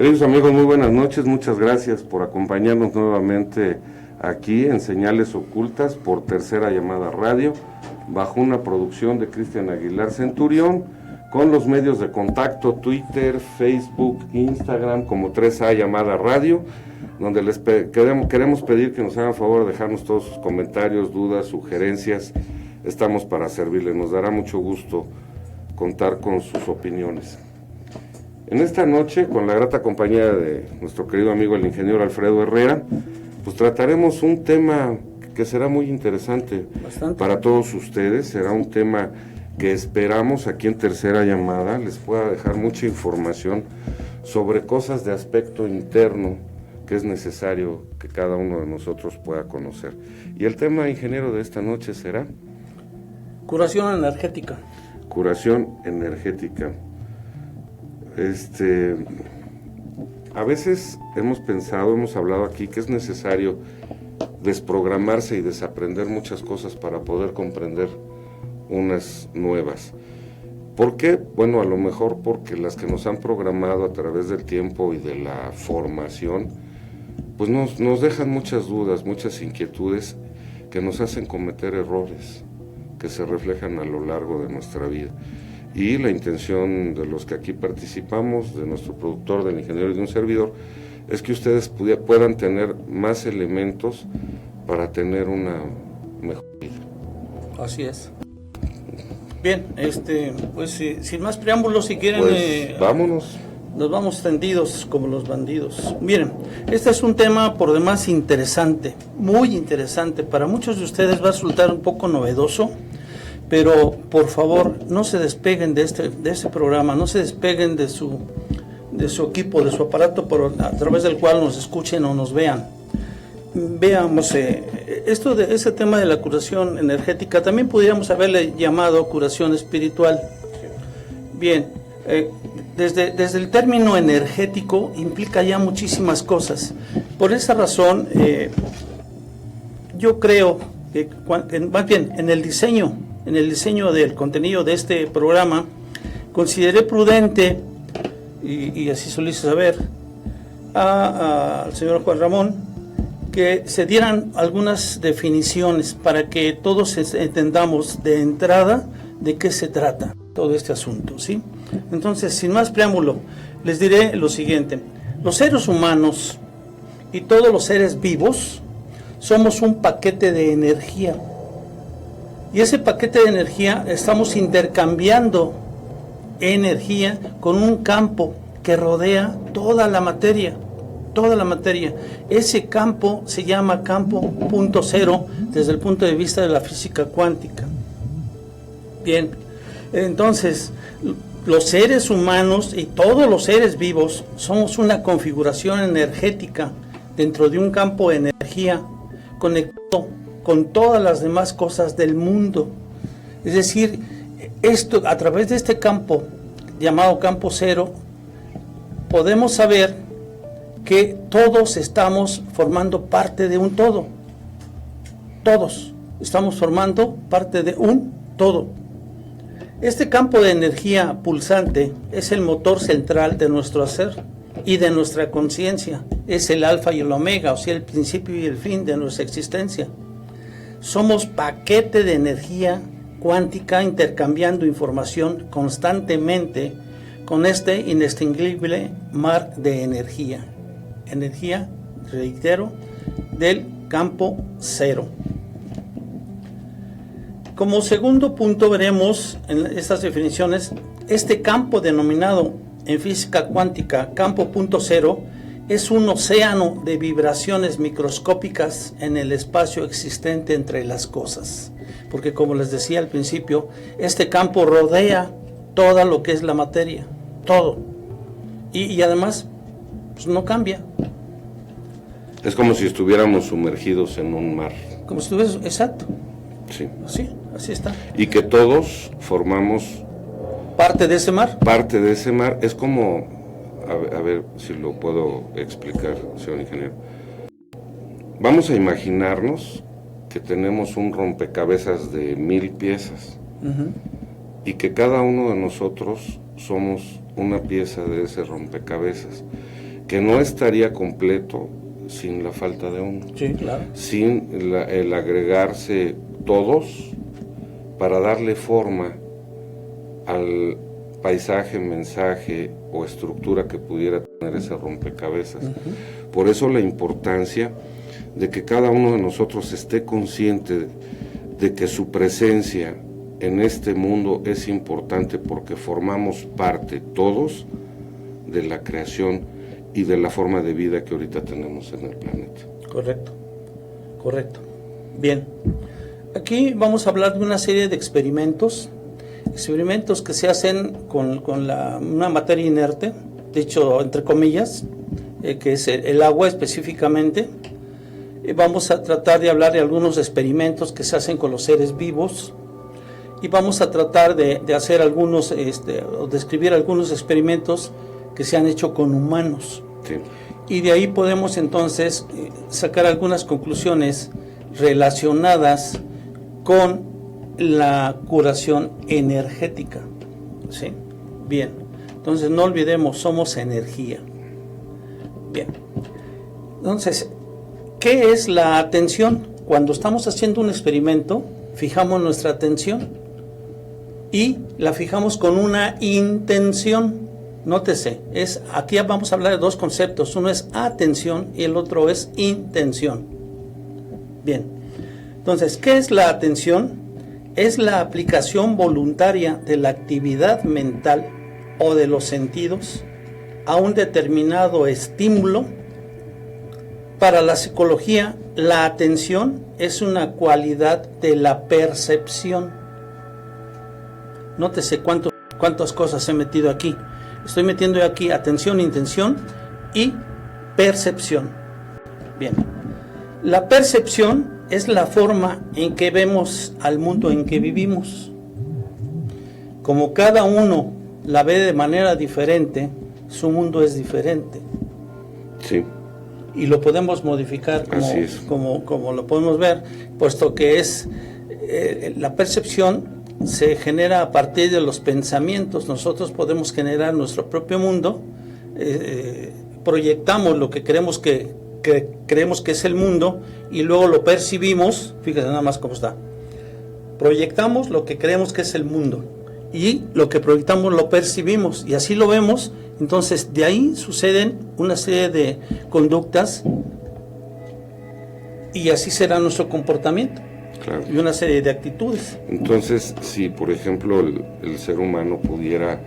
Queridos amigos, muy buenas noches, muchas gracias por acompañarnos nuevamente aquí en Señales Ocultas por Tercera Llamada Radio, bajo una producción de Cristian Aguilar Centurión, con los medios de contacto Twitter, Facebook, Instagram, como 3A Llamada Radio, donde les queremos pedir que nos hagan favor de dejarnos todos sus comentarios, dudas, sugerencias. Estamos para servirles, nos dará mucho gusto contar con sus opiniones. En esta noche, con la grata compañía de nuestro querido amigo el ingeniero Alfredo Herrera, pues trataremos un tema que será muy interesante para todos ustedes. Será un tema que esperamos aquí en Tercera Llamada les pueda dejar mucha información sobre cosas de aspecto interno que es necesario que cada uno de nosotros pueda conocer. Y el tema, ingeniero, de esta noche será curación energética. Curación energética. A veces hemos hablado aquí que es necesario desprogramarse y desaprender muchas cosas para poder comprender unas nuevas. ¿Por qué? Bueno, a lo mejor porque las que nos han programado a través del tiempo y de la formación, pues nos dejan muchas dudas, muchas inquietudes que nos hacen cometer errores que se reflejan a lo largo de nuestra vida. Y la intención de los que aquí participamos, de nuestro productor, del ingeniero y de un servidor, es que ustedes puedan tener más elementos para tener una mejor vida. Así es. Bien, pues sin más preámbulos, si quieren, pues vámonos. Nos vamos tendidos como los bandidos. Miren, este es un tema por demás interesante, muy interesante. Para muchos de ustedes va a resultar un poco novedoso, pero por favor no se despeguen de este programa, no se despeguen de su equipo, de su aparato a través del cual nos escuchen o nos vean. Veamos, ese tema de la curación energética también pudiéramos haberle llamado curación espiritual. Bien, desde el término energético implica ya muchísimas cosas. Por esa razón, yo creo que más bien en el diseño del contenido de este programa, consideré prudente, y así se lo hice saber al señor Juan Ramón, que se dieran algunas definiciones para que todos entendamos de entrada de qué se trata todo este asunto, ¿sí? Entonces, sin más preámbulo, les diré lo siguiente. Los seres humanos y todos los seres vivos somos un paquete de energía. Y ese paquete de energía estamos intercambiando energía con un campo que rodea toda la materia. Ese campo se llama campo punto cero desde el punto de vista de la física cuántica. Bien, entonces los seres humanos y todos los seres vivos somos una configuración energética dentro de un campo de energía conectado con todas las demás cosas del mundo. Es decir, esto, a través de este campo llamado campo cero, podemos saber que todos estamos formando parte de un todo. Todos estamos formando parte de un todo. Este campo de energía pulsante es el motor central de nuestro hacer y de nuestra conciencia. Es el alfa y el omega, o sea, el principio y el fin de nuestra existencia. Somos paquete de energía cuántica intercambiando información constantemente con este inextinguible mar de energía. Energía, reitero, del campo cero. Como segundo punto veremos en estas definiciones, este campo denominado en física cuántica campo punto cero es un océano de vibraciones microscópicas en el espacio existente entre las cosas. Porque como les decía al principio, este campo rodea todo lo que es la materia, todo. Y además, pues no cambia. Es como si estuviéramos sumergidos en un mar. Como si estuvieras, exacto. Sí. Así está. Y que todos formamos parte de ese mar. Parte de ese mar. Es como, a ver si lo puedo explicar, señor ingeniero. Vamos a imaginarnos que tenemos un rompecabezas de 1000 piezas. Uh-huh. Y que cada uno de nosotros somos una pieza de ese rompecabezas. que no estaría completo sin la falta de uno. Sí, claro. Sin el agregarse todos para darle forma al paisaje, mensaje o estructura que pudiera tener ese rompecabezas. Por eso la importancia de que cada uno de nosotros esté consciente de que su presencia en este mundo es importante, porque formamos parte todos de la creación y de la forma de vida que ahorita tenemos en el planeta. Correcto, correcto. Bien, aquí vamos a hablar de una serie de experimentos que se hacen con una materia inerte, dicho entre comillas, que es el agua específicamente. Vamos a tratar de hablar de algunos experimentos que se hacen con los seres vivos, y vamos a tratar de hacer algunos, o describir algunos experimentos que se han hecho con humanos. Sí. Y de ahí podemos entonces sacar algunas conclusiones relacionadas con la curación energética. ¿Sí? Bien, entonces no olvidemos, somos energía. Bien, entonces, ¿qué es la atención? Cuando estamos haciendo un experimento, fijamos nuestra atención y la fijamos con una intención. Nótese, aquí vamos a hablar de dos conceptos. Uno es atención y el otro es intención. Bien, entonces, ¿qué es la atención? Es la aplicación voluntaria de la actividad mental o de los sentidos a un determinado estímulo. Para la psicología, la atención es una cualidad de la percepción. Nótese cuántas cosas he metido aquí. Estoy metiendo aquí atención, intención y percepción. Bien, la percepción es la forma en que vemos al mundo en que vivimos. Como cada uno la ve de manera diferente, su mundo es diferente. Sí. Y lo podemos modificar como lo podemos ver, puesto que es la percepción se genera a partir de los pensamientos. Nosotros podemos generar nuestro propio mundo, proyectamos lo que creemos que es el mundo y luego lo percibimos. Fíjense nada más cómo está. Proyectamos lo que creemos que es el mundo y lo que proyectamos lo percibimos y así lo vemos. Entonces de ahí suceden una serie de conductas y así será nuestro comportamiento. Claro. Y una serie de actitudes. Entonces, si por ejemplo el ser humano pudiera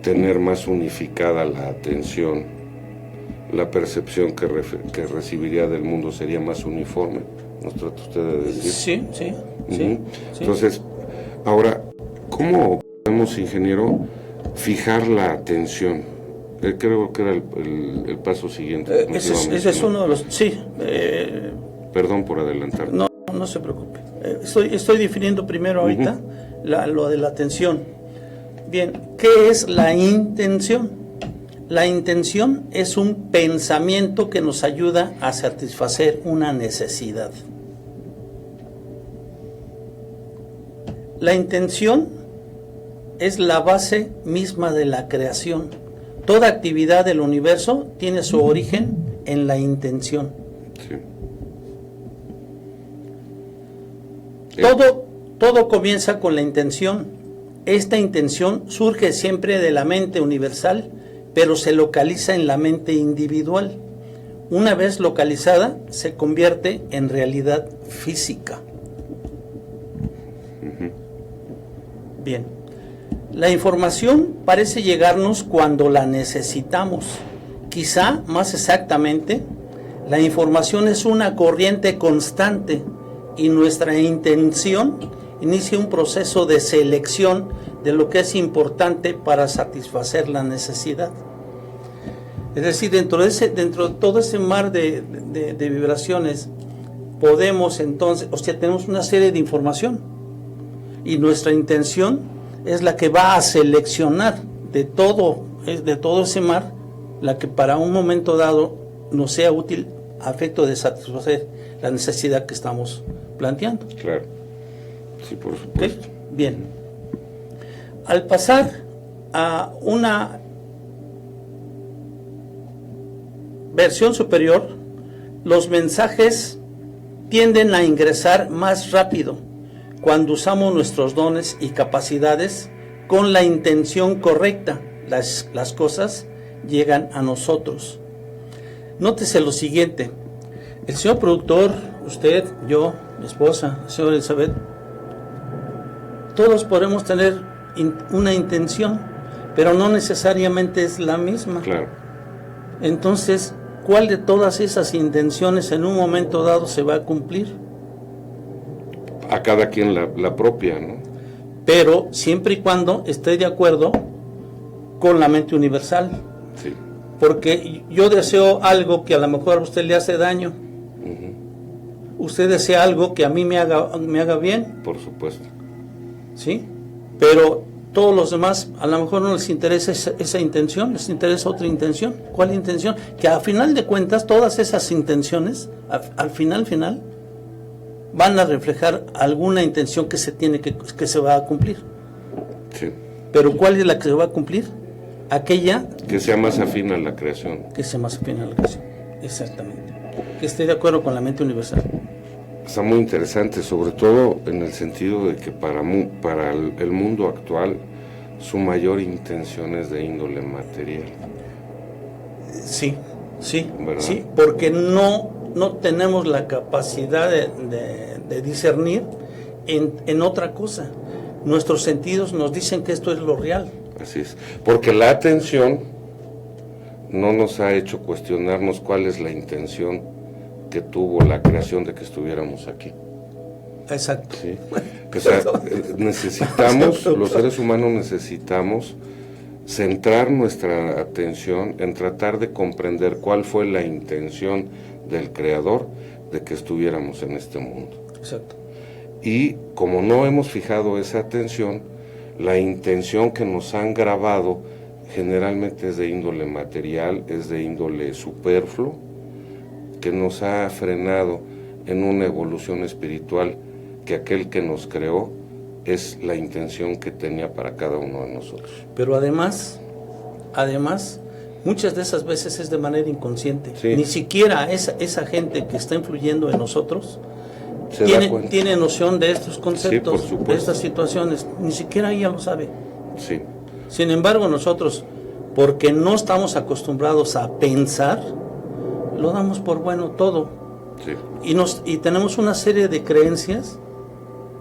tener más unificada la atención, la percepción que recibiría del mundo sería más uniforme, ¿nos trata usted de decir? Sí, sí, sí. Entonces, ahora, ¿cómo podemos, ingeniero, fijar la atención? Creo que era el paso siguiente. Ese es uno de los... Sí. Perdón por adelantar. No se preocupe. Estoy definiendo primero ahorita lo de la atención. Bien, ¿qué es la intención? La intención es un pensamiento que nos ayuda a satisfacer una necesidad. La intención es la base misma de la creación. Toda actividad del universo tiene su origen en la intención. Sí. Todo comienza con la intención. Esta intención surge siempre de la mente universal, pero se localiza en la mente individual. Una vez localizada, se convierte en realidad física. Bien. La información parece llegarnos cuando la necesitamos. Quizá, más exactamente, la información es una corriente constante y nuestra intención inicia un proceso de selección de lo que es importante para satisfacer la necesidad. Es decir, dentro de todo ese mar de vibraciones, podemos entonces, tenemos una serie de información y nuestra intención es la que va a seleccionar de todo ese mar, la que para un momento dado nos sea útil a efecto de satisfacer la necesidad que estamos planteando. Claro, sí, por supuesto. ¿Okay? Bien. Al pasar a una versión superior, los mensajes tienden a ingresar más rápido cuando usamos nuestros dones y capacidades con la intención correcta. Las cosas llegan a nosotros. Nótese lo siguiente: el señor productor, usted, yo, mi esposa, la señora Elizabeth, todos podemos tener una intención, pero no necesariamente es la misma. Claro. Entonces, ¿cuál de todas esas intenciones en un momento dado se va a cumplir? A cada quien la propia, ¿no? Pero siempre y cuando esté de acuerdo con la mente universal. Sí. Porque yo deseo algo que a lo mejor a usted le hace daño. Usted desea algo que a mí me haga bien. Por supuesto. ¿Sí? Pero todos los demás a lo mejor no les interesa esa intención, les interesa otra intención. ¿Cuál intención? Que a final de cuentas todas esas intenciones, al final, van a reflejar alguna intención que se va a cumplir. Sí. Pero ¿cuál es la que se va a cumplir? Aquella que sea más afín a la creación. Que sea más afín a la creación, exactamente. Que esté de acuerdo con la mente universal. Está muy interesante, sobre todo en el sentido de que para el mundo actual su mayor intención es de índole material. Sí, ¿verdad? sí, porque no tenemos la capacidad de discernir en otra cosa. Nuestros sentidos nos dicen que esto es lo real. Así es, porque la atención no nos ha hecho cuestionarnos cuál es la intención que tuvo la creación de que estuviéramos aquí. Exacto. ¿Sí? O sea, necesitamos, los seres humanos necesitamos centrar nuestra atención en tratar de comprender cuál fue la intención del Creador de que estuviéramos en este mundo. Exacto. Y como no hemos fijado esa atención, la intención que nos han grabado generalmente es de índole material, es de índole superfluo, que nos ha frenado en una evolución espiritual que aquel que nos creó es la intención que tenía para cada uno de nosotros. Pero además, muchas de esas veces es de manera inconsciente. Sí. Ni siquiera esa gente que está influyendo en nosotros tiene noción de estos conceptos, sí, de estas situaciones. Ni siquiera ella lo sabe. Sí. Sin embargo, nosotros, porque no estamos acostumbrados a pensar, lo damos por bueno todo. Sí. Y tenemos una serie de creencias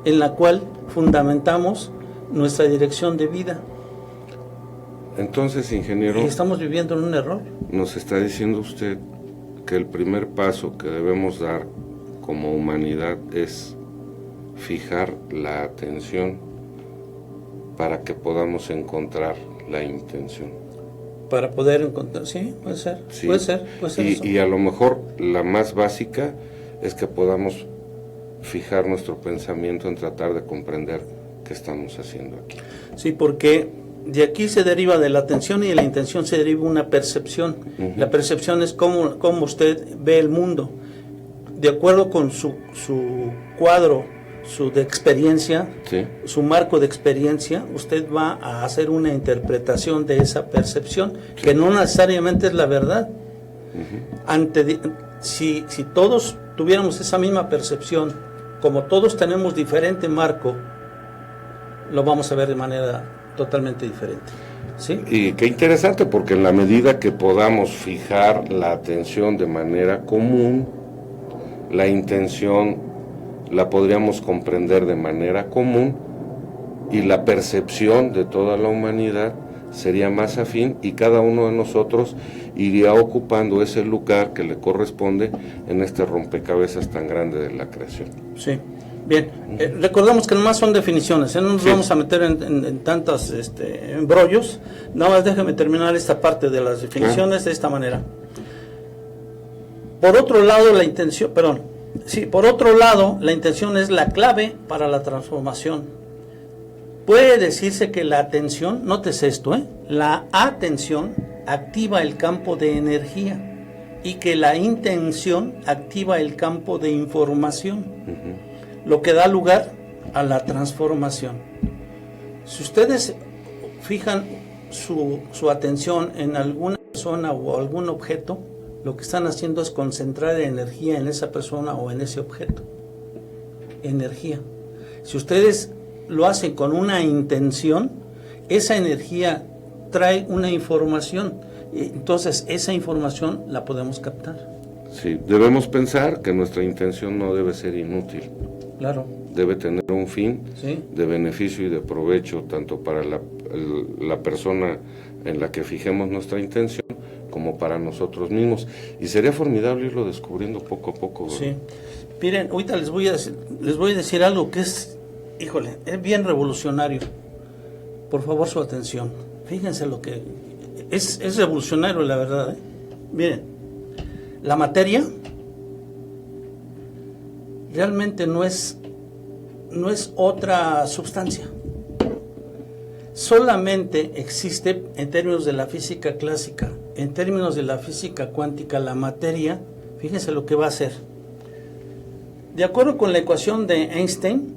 en la cual fundamentamos nuestra dirección de vida. Entonces, ingeniero, Y estamos viviendo en un error. nos está diciendo usted que el primer paso que debemos dar como humanidad es fijar la atención para que podamos encontrar la intención. Para poder encontrar, sí, puede ser, Sí. puede ser eso. Y a lo mejor la más básica es que podamos fijar nuestro pensamiento en tratar de comprender qué estamos haciendo aquí. Sí, porque de aquí se deriva de la atención y de la intención se deriva una percepción. La percepción es cómo usted ve el mundo. De acuerdo con su cuadro, de experiencia, ¿Sí? su marco de experiencia, usted va a hacer una interpretación de esa percepción, Sí. que no necesariamente es la verdad. Si todos tuviéramos esa misma percepción, como todos tenemos diferente marco, lo vamos a ver de manera totalmente diferente. ¿Sí? Y qué interesante, porque en la medida que podamos fijar la atención de manera común, la intención la podríamos comprender de manera común y la percepción de toda la humanidad sería más afín y cada uno de nosotros iría ocupando ese lugar que le corresponde en este rompecabezas tan grande de la creación. Sí, bien. Recordamos que nomás son definiciones, no nos Sí. vamos a meter en tantos embrollos. Nada más déjeme terminar esta parte de las definiciones de esta manera. Por otro lado, la intención es la clave para la transformación. Puede decirse que la atención, nótese esto, la atención activa el campo de energía y que la intención activa el campo de información, lo que da lugar a la transformación. Si ustedes fijan su atención en alguna persona o algún objeto, lo que están haciendo es concentrar energía en esa persona o en ese objeto. Energía. Si ustedes lo hacen con una intención, esa energía trae una información, entonces esa información la podemos captar. Sí, debemos pensar que nuestra intención no debe ser inútil. Claro. Debe tener un fin, ¿sí?, de beneficio y de provecho, tanto para la persona en la que fijemos nuestra intención, como para nosotros mismos. Y sería formidable irlo descubriendo poco a poco, ¿verdad? Sí. Miren, ahorita les voy a decir algo que es, híjole, es bien revolucionario. Por favor, su atención. Fíjense lo que es revolucionario, la verdad, ¿eh? Miren, la materia realmente no es otra sustancia. Solamente existe, en términos de la física clásica, en términos de la física cuántica, la materia, fíjense lo que va a hacer. De acuerdo con la ecuación de Einstein,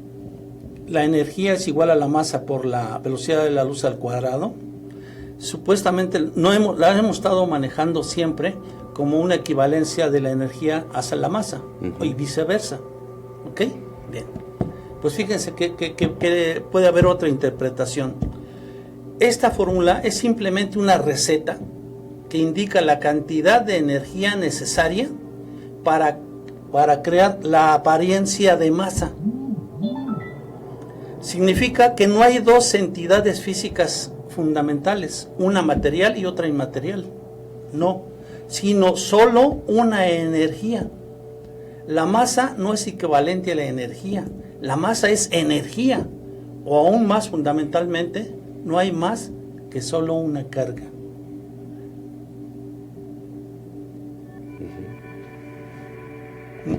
la energía es igual a la masa por la velocidad de la luz al cuadrado. Supuestamente la hemos estado manejando siempre como una equivalencia de la energía hacia la masa, y viceversa. ¿Ok? Bien. Pues fíjense que puede haber otra interpretación. Esta fórmula es simplemente una receta que indica la cantidad de energía necesaria para crear la apariencia de masa. Significa que no hay dos entidades físicas fundamentales, una material y otra inmaterial. No, sino solo una energía. La masa no es equivalente a la energía. La masa es energía, o aún más fundamentalmente, no hay más que solo una carga.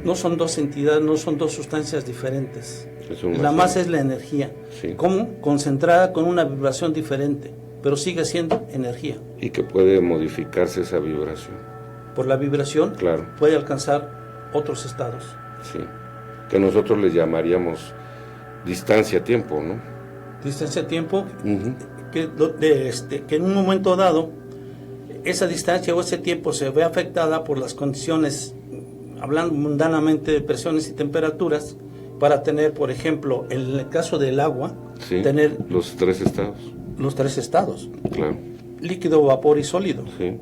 No son dos entidades, no son dos sustancias diferentes. La masa es la energía, sí, como concentrada con una vibración diferente, pero sigue siendo energía. Y que puede modificarse esa vibración. Por la vibración, claro, puede alcanzar otros estados. Sí, que nosotros le llamaríamos distancia-tiempo, ¿no? Distancia-tiempo, que en un momento dado, esa distancia o ese tiempo se ve afectada por las condiciones, hablando mundanamente de presiones y temperaturas, para tener, por ejemplo, en el caso del agua, sí, tener los tres estados. Los tres estados. Claro. Líquido, vapor y sólido. Sí.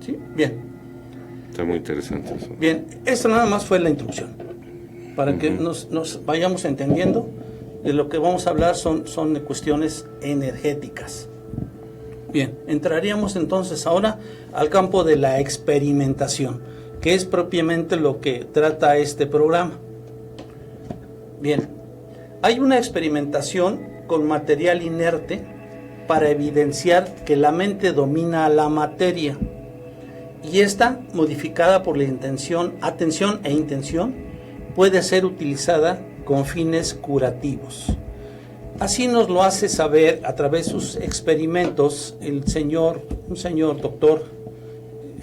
Sí, bien. Está muy interesante eso. Bien, esto nada más fue la introducción, para que nos vayamos entendiendo. De lo que vamos a hablar son de cuestiones energéticas. Bien, entraríamos entonces ahora al campo de la experimentación, que es propiamente lo que trata este programa. Bien, hay una experimentación con material inerte para evidenciar que la mente domina a la materia, y esta, modificada por la atención e intención, puede ser utilizada con fines curativos. Así nos lo hace saber a través de sus experimentos un señor doctor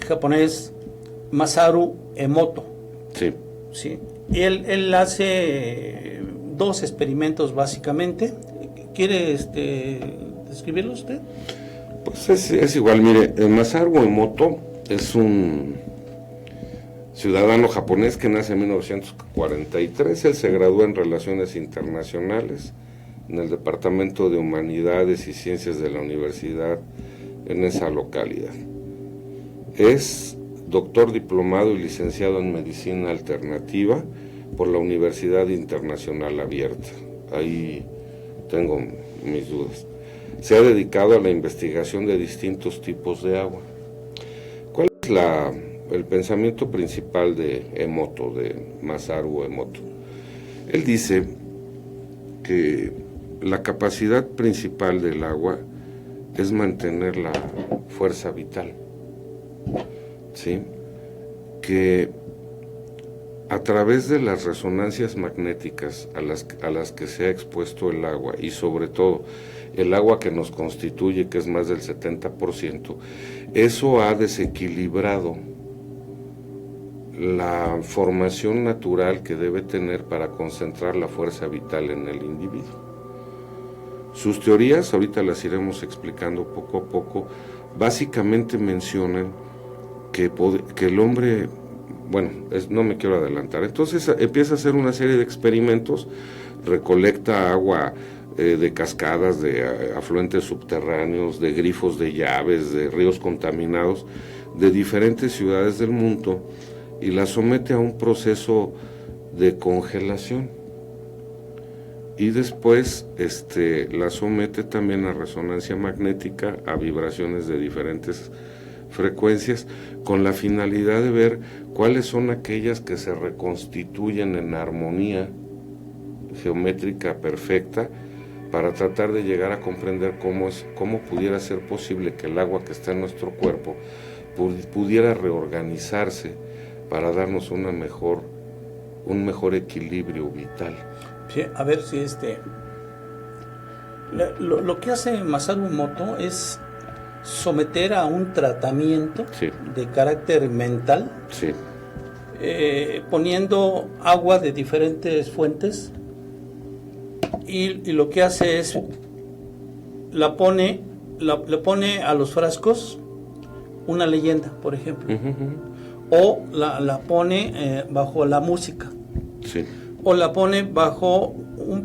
japonés, Masaru Emoto. Sí. Sí. Él hace dos experimentos básicamente. ¿Quiere describirlo usted? Pues es igual, mire, Masaru Emoto es un ciudadano japonés que nace en 1943. Él se graduó en Relaciones Internacionales en el Departamento de Humanidades y Ciencias de la universidad en esa localidad. Es doctor diplomado y licenciado en Medicina Alternativa por la Universidad Internacional Abierta. Ahí tengo mis dudas. Se ha dedicado a la investigación de distintos tipos de agua. ¿Cuál es el pensamiento principal de Emoto, de Masaru Emoto? Él dice que la capacidad principal del agua es mantener la fuerza vital, ¿sí? Que a través de las resonancias magnéticas a las que se ha expuesto el agua, y sobre todo el agua que nos constituye, que es más del 70%, eso ha desequilibrado la formación natural que debe tener para concentrar la fuerza vital en el individuo. Sus teorías, ahorita las iremos explicando poco a poco, básicamente mencionan que el hombre, bueno, no me quiero adelantar. Entonces empieza a hacer una serie de experimentos, recolecta agua de cascadas, de afluentes subterráneos, de grifos de llaves, de ríos contaminados, de diferentes ciudades del mundo, y la somete a un proceso de congelación. Y después la somete también a resonancia magnética, a vibraciones de diferentes frecuencias, con la finalidad de ver cuáles son aquellas que se reconstituyen en armonía geométrica perfecta, para tratar de llegar a comprender cómo pudiera ser posible que el agua que está en nuestro cuerpo pudiera reorganizarse para darnos un mejor equilibrio vital. Sí, a ver si lo que hace Masaru Emoto es someter a un tratamiento, sí, de carácter mental, sí, poniendo agua de diferentes fuentes, y lo que hace es le pone a los frascos una leyenda, por ejemplo, o la pone bajo la música, sí, o la pone bajo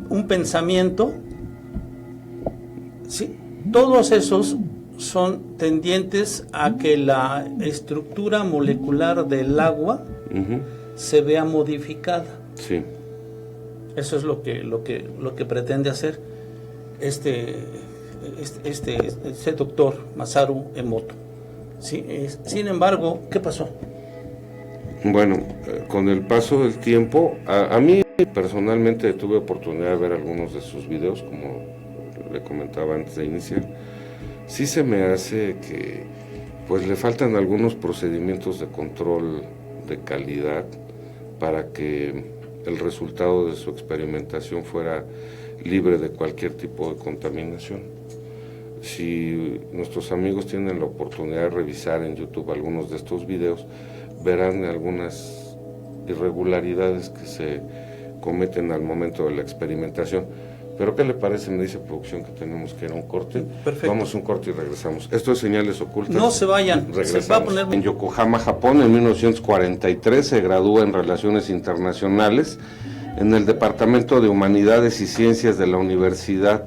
un pensamiento, ¿sí? Todos esos son tendientes a que la estructura molecular del agua se vea modificada. Sí. Eso es lo que pretende hacer este doctor Masaru Emoto. ¿Sí? Sin embargo, ¿qué pasó? Bueno, con el paso del tiempo, a mí personalmente tuve oportunidad de ver algunos de sus videos, como le comentaba antes de iniciar. Sí se me hace que pues le faltan algunos procedimientos de control de calidad para que el resultado de su experimentación fuera libre de cualquier tipo de contaminación. Si nuestros amigos tienen la oportunidad de revisar en YouTube algunos de estos videos, verán algunas irregularidades que se cometen al momento de la experimentación. Pero ¿qué le parece? Me dice producción que tenemos que ir a un corte. Perfecto. Vamos a un corte y regresamos. Esto es Señales Ocultas. No se vayan. Regresamos. Se va a poner... En Yokohama, Japón, en 1943 se gradúa en Relaciones Internacionales en el Departamento de Humanidades y Ciencias de la Universidad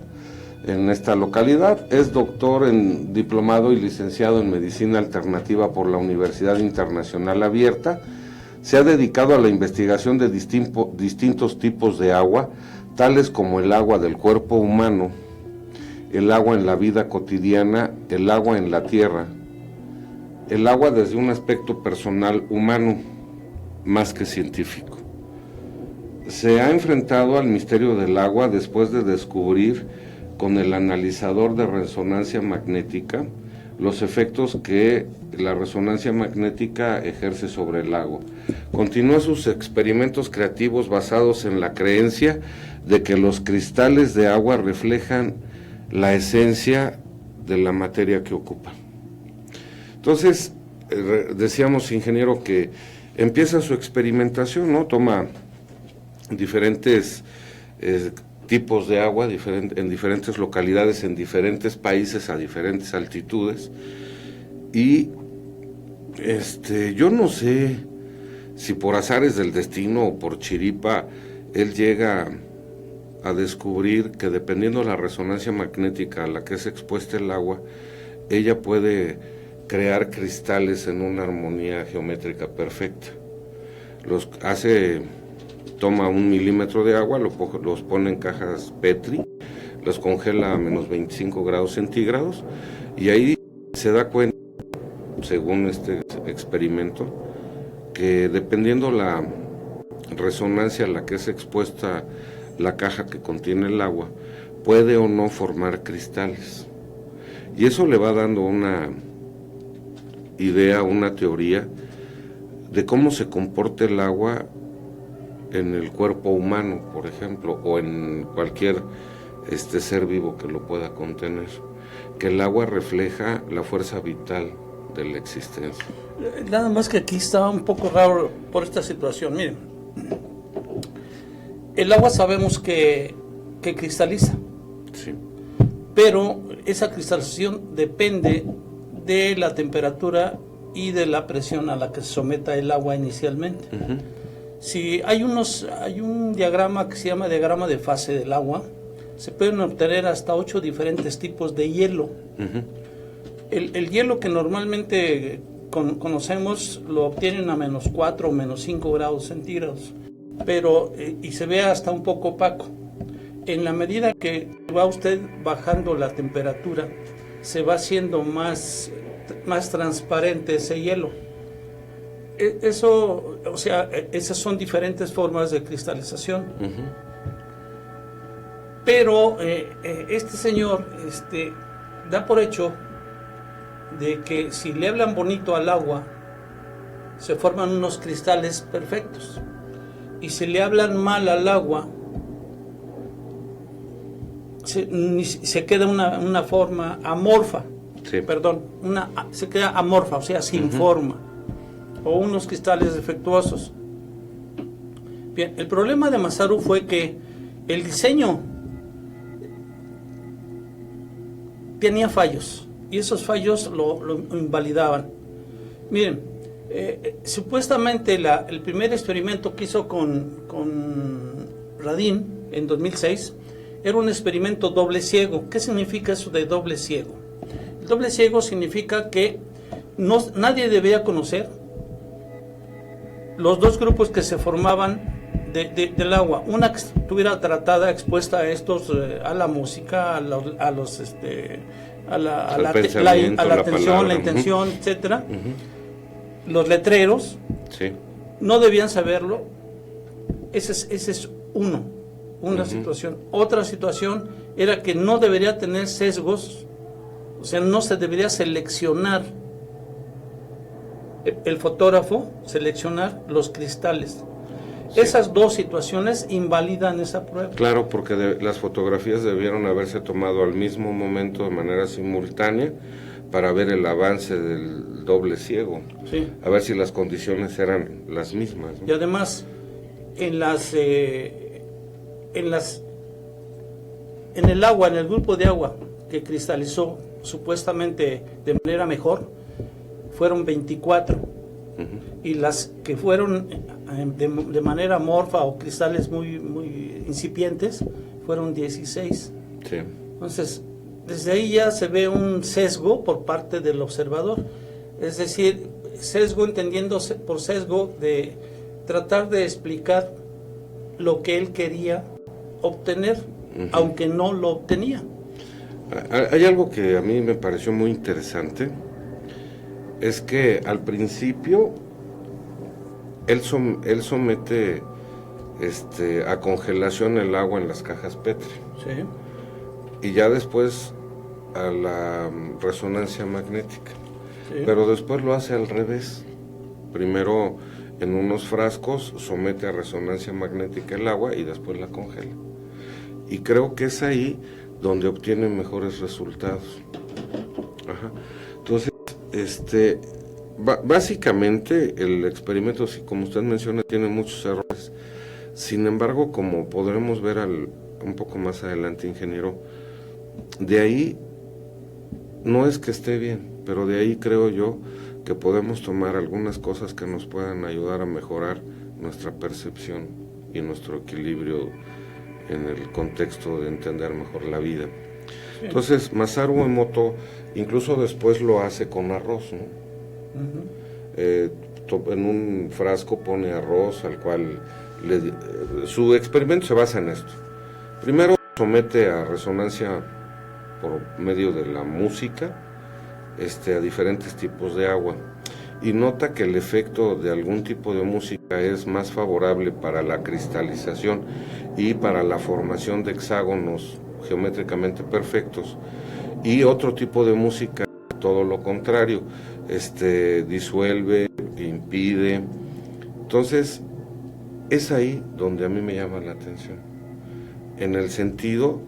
en esta localidad. Es doctor en diplomado y licenciado en Medicina Alternativa por la Universidad Internacional Abierta. Se ha dedicado a la investigación de distintos tipos de agua, tales como el agua del cuerpo humano, el agua en la vida cotidiana, el agua en la tierra, el agua desde un aspecto personal humano, más que científico. Se ha enfrentado al misterio del agua después de descubrir con el analizador de resonancia magnética los efectos que la resonancia magnética ejerce sobre el agua. Continúa sus experimentos creativos basados en la creencia de que los cristales de agua reflejan la esencia de la materia que ocupan. Entonces, decíamos, ingeniero, que empieza su experimentación, ¿no? Toma diferentes tipos de agua en diferentes localidades, en diferentes países, a diferentes altitudes, y yo no sé si por azares del destino o por chiripa él llega a descubrir que dependiendo de la resonancia magnética a la que es expuesta el agua, ella puede crear cristales en una armonía geométrica perfecta. Toma 1 milímetro de agua, los pone en cajas Petri, los congela a menos 25 grados centígrados, y ahí se da cuenta, según este experimento, que dependiendo la resonancia a la que es expuesta la caja que contiene el agua, puede o no formar cristales. Y eso le va dando una idea, una teoría de cómo se comporta el agua en el cuerpo humano, por ejemplo, o en cualquier ser vivo que lo pueda contener, que el agua refleja la fuerza vital de la existencia. Nada más que aquí está un poco raro por esta situación. Miren, el agua sabemos que cristaliza, sí, pero esa cristalización depende de la temperatura y de la presión a la que se someta el agua inicialmente. Si hay un diagrama que se llama diagrama de fase del agua, se pueden obtener hasta 8 diferentes tipos de hielo. El hielo que normalmente conocemos lo obtienen a -4 o -5 grados centígrados, pero y se ve hasta un poco opaco. En la medida que va usted bajando la temperatura, se va haciendo más transparente ese hielo. Eso, o sea, esas son diferentes formas de cristalización. Pero este señor da por hecho de que si le hablan bonito al agua, se forman unos cristales perfectos. Y si le hablan mal al agua, se queda una forma amorfa. Sí. Perdón, se queda amorfa, o sea, sin forma. O unos cristales defectuosos. Bien, el problema de Masaru fue que el diseño tenía fallos, y esos fallos lo invalidaban. Miren, supuestamente el primer experimento que hizo con Radin en 2006 era un experimento doble ciego. ¿Qué significa eso de doble ciego? El doble ciego significa que nadie debía conocer los dos grupos que se formaban del agua. Una que estuviera tratada, expuesta a estos, a la música, a la atención, la intención, etcétera. Los letreros, sí, no debían saberlo. Ese es una situación. Otra situación era que no debería tener sesgos, o sea, no se debería seleccionar el fotógrafo, seleccionar los cristales. Sí. Esas dos situaciones invalidan esa prueba. Claro, porque las fotografías debieron haberse tomado al mismo momento de manera simultánea para ver el avance del doble ciego. Sí. A ver si las condiciones eran las mismas, ¿no? Y además, en el agua, en el grupo de agua que cristalizó supuestamente de manera mejor, fueron 24. Y las que fueron de manera amorfa o cristales muy incipientes fueron 16. Sí. Entonces, desde ahí ya se ve un sesgo por parte del observador. Es decir, sesgo entendiéndose por sesgo de tratar de explicar lo que él quería obtener, aunque no lo obtenía. Hay algo que a mí me pareció muy interesante, es que al principio él somete a congelación el agua en las cajas Petri. Sí. Y ya después a la resonancia magnética. Sí. Pero después lo hace al revés. Primero en unos frascos somete a resonancia magnética el agua y después la congela. Y creo que es ahí donde obtiene mejores resultados. Entonces, básicamente el experimento, como usted menciona, tiene muchos errores. Sin embargo, como podremos ver un poco más adelante, ingeniero, de ahí no es que esté bien, pero de ahí creo yo que podemos tomar algunas cosas que nos puedan ayudar a mejorar nuestra percepción y nuestro equilibrio en el contexto de entender mejor la vida. Sí. Entonces, Masaru Emoto incluso después lo hace con arroz, ¿no? En un frasco pone arroz al cual su experimento se basa en esto. Primero somete a resonancia por medio de la música a diferentes tipos de agua y nota que el efecto de algún tipo de música es más favorable para la cristalización y para la formación de hexágonos geométricamente perfectos, y otro tipo de música todo lo contrario, disuelve, impide. Entonces es ahí donde a mí me llama la atención, en el sentido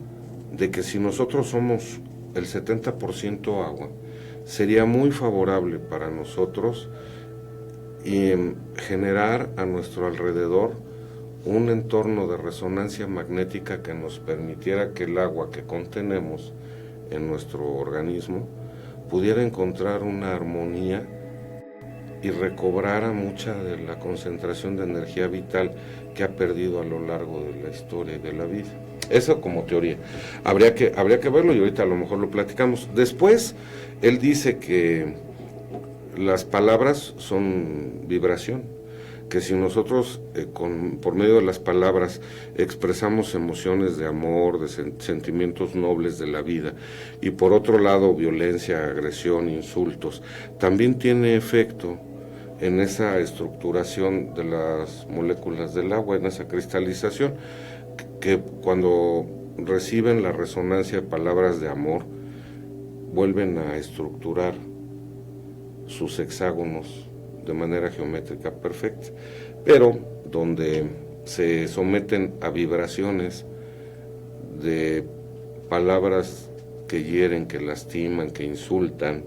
de que si nosotros somos el 70% agua, sería muy favorable para nosotros generar a nuestro alrededor un entorno de resonancia magnética que nos permitiera que el agua que contenemos en nuestro organismo pudiera encontrar una armonía y recobrara mucha de la concentración de energía vital que ha perdido a lo largo de la historia y de la vida. Eso como teoría. Habría que verlo y ahorita a lo mejor lo platicamos. Después, él dice que las palabras son vibración, que si nosotros por medio de las palabras expresamos emociones de amor, de sentimientos nobles de la vida, y por otro lado violencia, agresión, insultos, también tiene efecto en esa estructuración de las moléculas del agua, en esa cristalización, que cuando reciben la resonancia de palabras de amor, vuelven a estructurar sus hexágonos de manera geométrica perfecta, pero donde se someten a vibraciones de palabras que hieren, que lastiman, que insultan,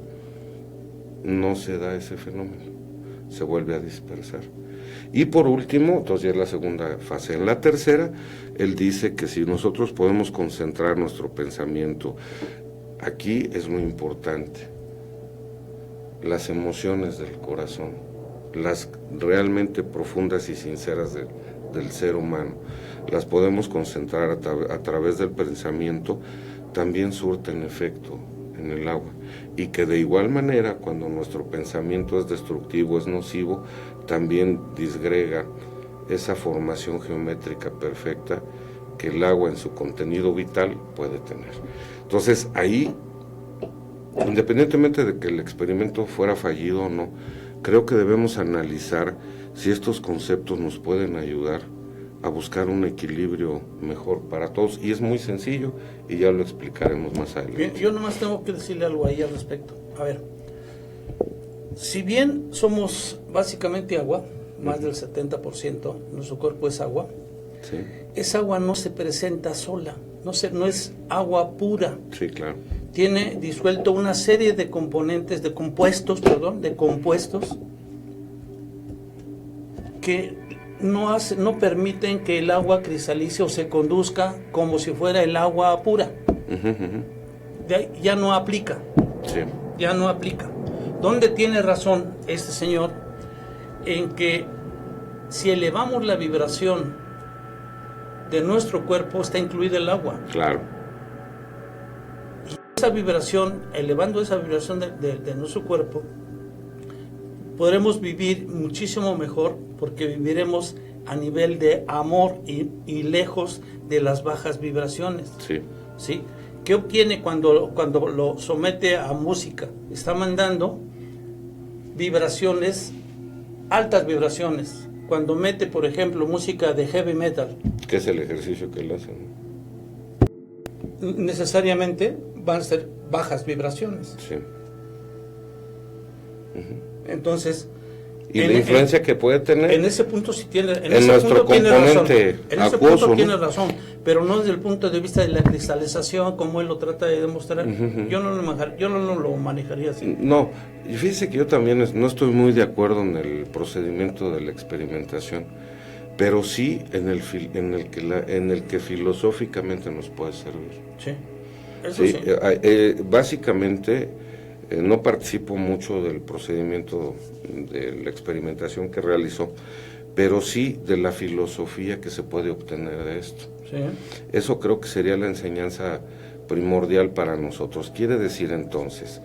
no se da ese fenómeno, se vuelve a dispersar. Y por último, entonces ya es la segunda fase. En la tercera, él dice que si nosotros podemos concentrar nuestro pensamiento, aquí es muy importante, las emociones del corazón, las realmente profundas y sinceras del ser humano, las podemos concentrar a través del pensamiento, también surten efecto en el agua, y que de igual manera cuando nuestro pensamiento es destructivo, es nocivo, también disgrega esa formación geométrica perfecta que el agua en su contenido vital puede tener. Entonces ahí, independientemente de que el experimento fuera fallido o no, creo que debemos analizar si estos conceptos nos pueden ayudar a buscar un equilibrio mejor para todos, y es muy sencillo y ya lo explicaremos más adelante. Bien, yo nomás tengo que decirle algo ahí al respecto. A ver, si bien somos básicamente agua, más del 70% de nuestro cuerpo es agua, Sí, esa agua no se presenta sola, no es agua pura. sí, claro. Tiene disuelto una serie de componentes, de compuestos que no permiten que el agua cristalice o se conduzca como si fuera el agua pura. De ahí ya no aplica. Sí. Ya no aplica. ¿Dónde tiene razón este señor? En que si elevamos la vibración de nuestro cuerpo, está incluida el agua. Claro. Y esa vibración, elevando esa vibración de nuestro cuerpo, podremos vivir muchísimo mejor, porque viviremos a nivel de amor y lejos de las bajas vibraciones. Sí. ¿Sí? ¿Qué obtiene cuando lo somete a música? Está mandando vibraciones, altas vibraciones. Cuando mete, por ejemplo, música de heavy metal, Que es el ejercicio que él hace, ¿no? necesariamente van a ser bajas vibraciones. Sí. Entonces, Y la influencia que puede tener en ese punto sí tiene, nuestro componente acuoso, tiene ¿no? razón, pero no desde el punto de vista de la cristalización, como él lo trata de demostrar. Yo no lo manejaría así. No, y fíjese que yo también no estoy muy de acuerdo en el procedimiento de la experimentación, pero sí en el que filosóficamente nos puede servir. Sí, eso Sí, sí. básicamente no participo mucho del procedimiento de la experimentación que realizó, pero sí de la filosofía que se puede obtener de esto. Sí. Eso creo que sería la enseñanza primordial para nosotros. Quiere decir entonces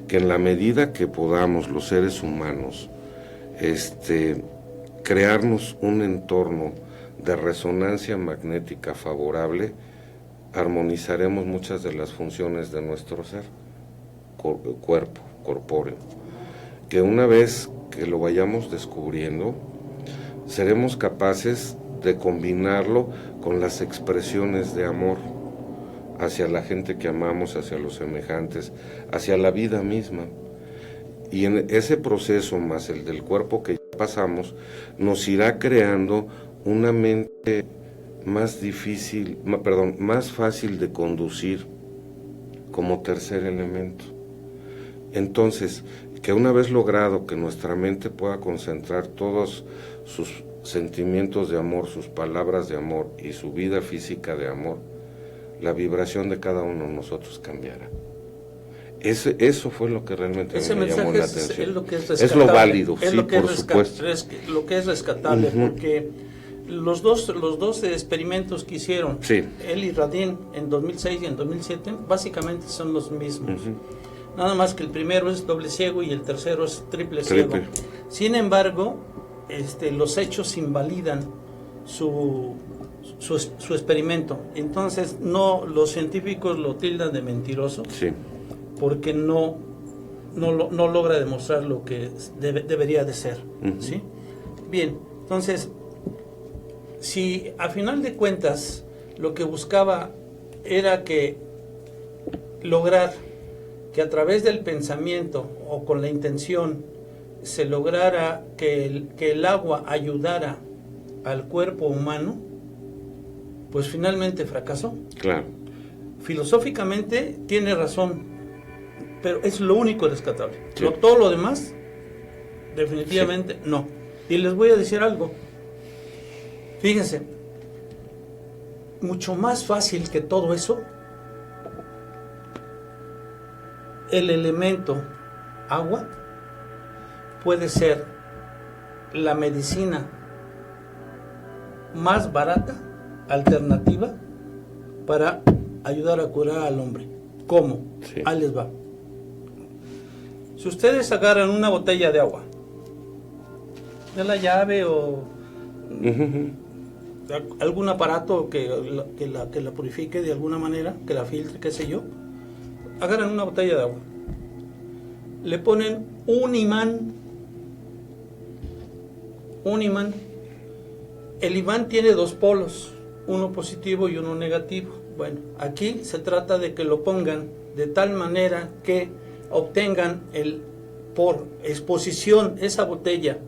que en la medida que podamos los seres humanos crearnos un entorno de resonancia magnética favorable, armonizaremos muchas de las funciones de nuestro ser, cuerpo, corpóreo, que una vez que lo vayamos descubriendo, seremos capaces de combinarlo con las expresiones de amor hacia la gente que amamos, hacia los semejantes, hacia la vida misma. Y en ese proceso, más el del cuerpo que ya pasamos, nos irá creando una mente más fácil de conducir como tercer elemento. Entonces, que una vez logrado que nuestra mente pueda concentrar todos sus sentimientos de amor, sus palabras de amor y su vida física de amor, la vibración de cada uno de nosotros cambiará. Eso fue lo que realmente ese me llamó mensaje la es atención. lo que es Es rescatable. lo válido, es sí, lo que por es supuesto. lo que es rescatable, porque los dos experimentos que hicieron, Sí. él y Radin en 2006 y en 2007, básicamente son los mismos. Nada más que el primero es doble ciego y el tercero es triple ciego. Sin embargo, los hechos invalidan su experimento. Entonces, los científicos lo tildan de mentiroso, Sí. porque no logra demostrar lo que debería de ser. ¿Sí? Bien, entonces, si a final de cuentas lo que buscaba era lograr que a través del pensamiento o con la intención se lograra que el agua ayudara al cuerpo humano, pues finalmente fracasó. Claro. Filosóficamente tiene razón, pero es lo único rescatable. Sí. Todo lo demás, definitivamente no. Y les voy a decir algo. Fíjense, mucho más fácil que todo eso, el elemento agua puede ser la medicina más barata, alternativa, para ayudar a curar al hombre. ¿Cómo? Sí. Ahí les va. Si ustedes agarran una botella de agua, de la llave o algún aparato que la purifique de alguna manera, que la filtre, qué sé yo, agarran una botella de agua, le ponen un imán, el imán tiene dos polos, uno positivo y uno negativo. Bueno, aquí se trata de que lo pongan de tal manera que obtengan por exposición esa botella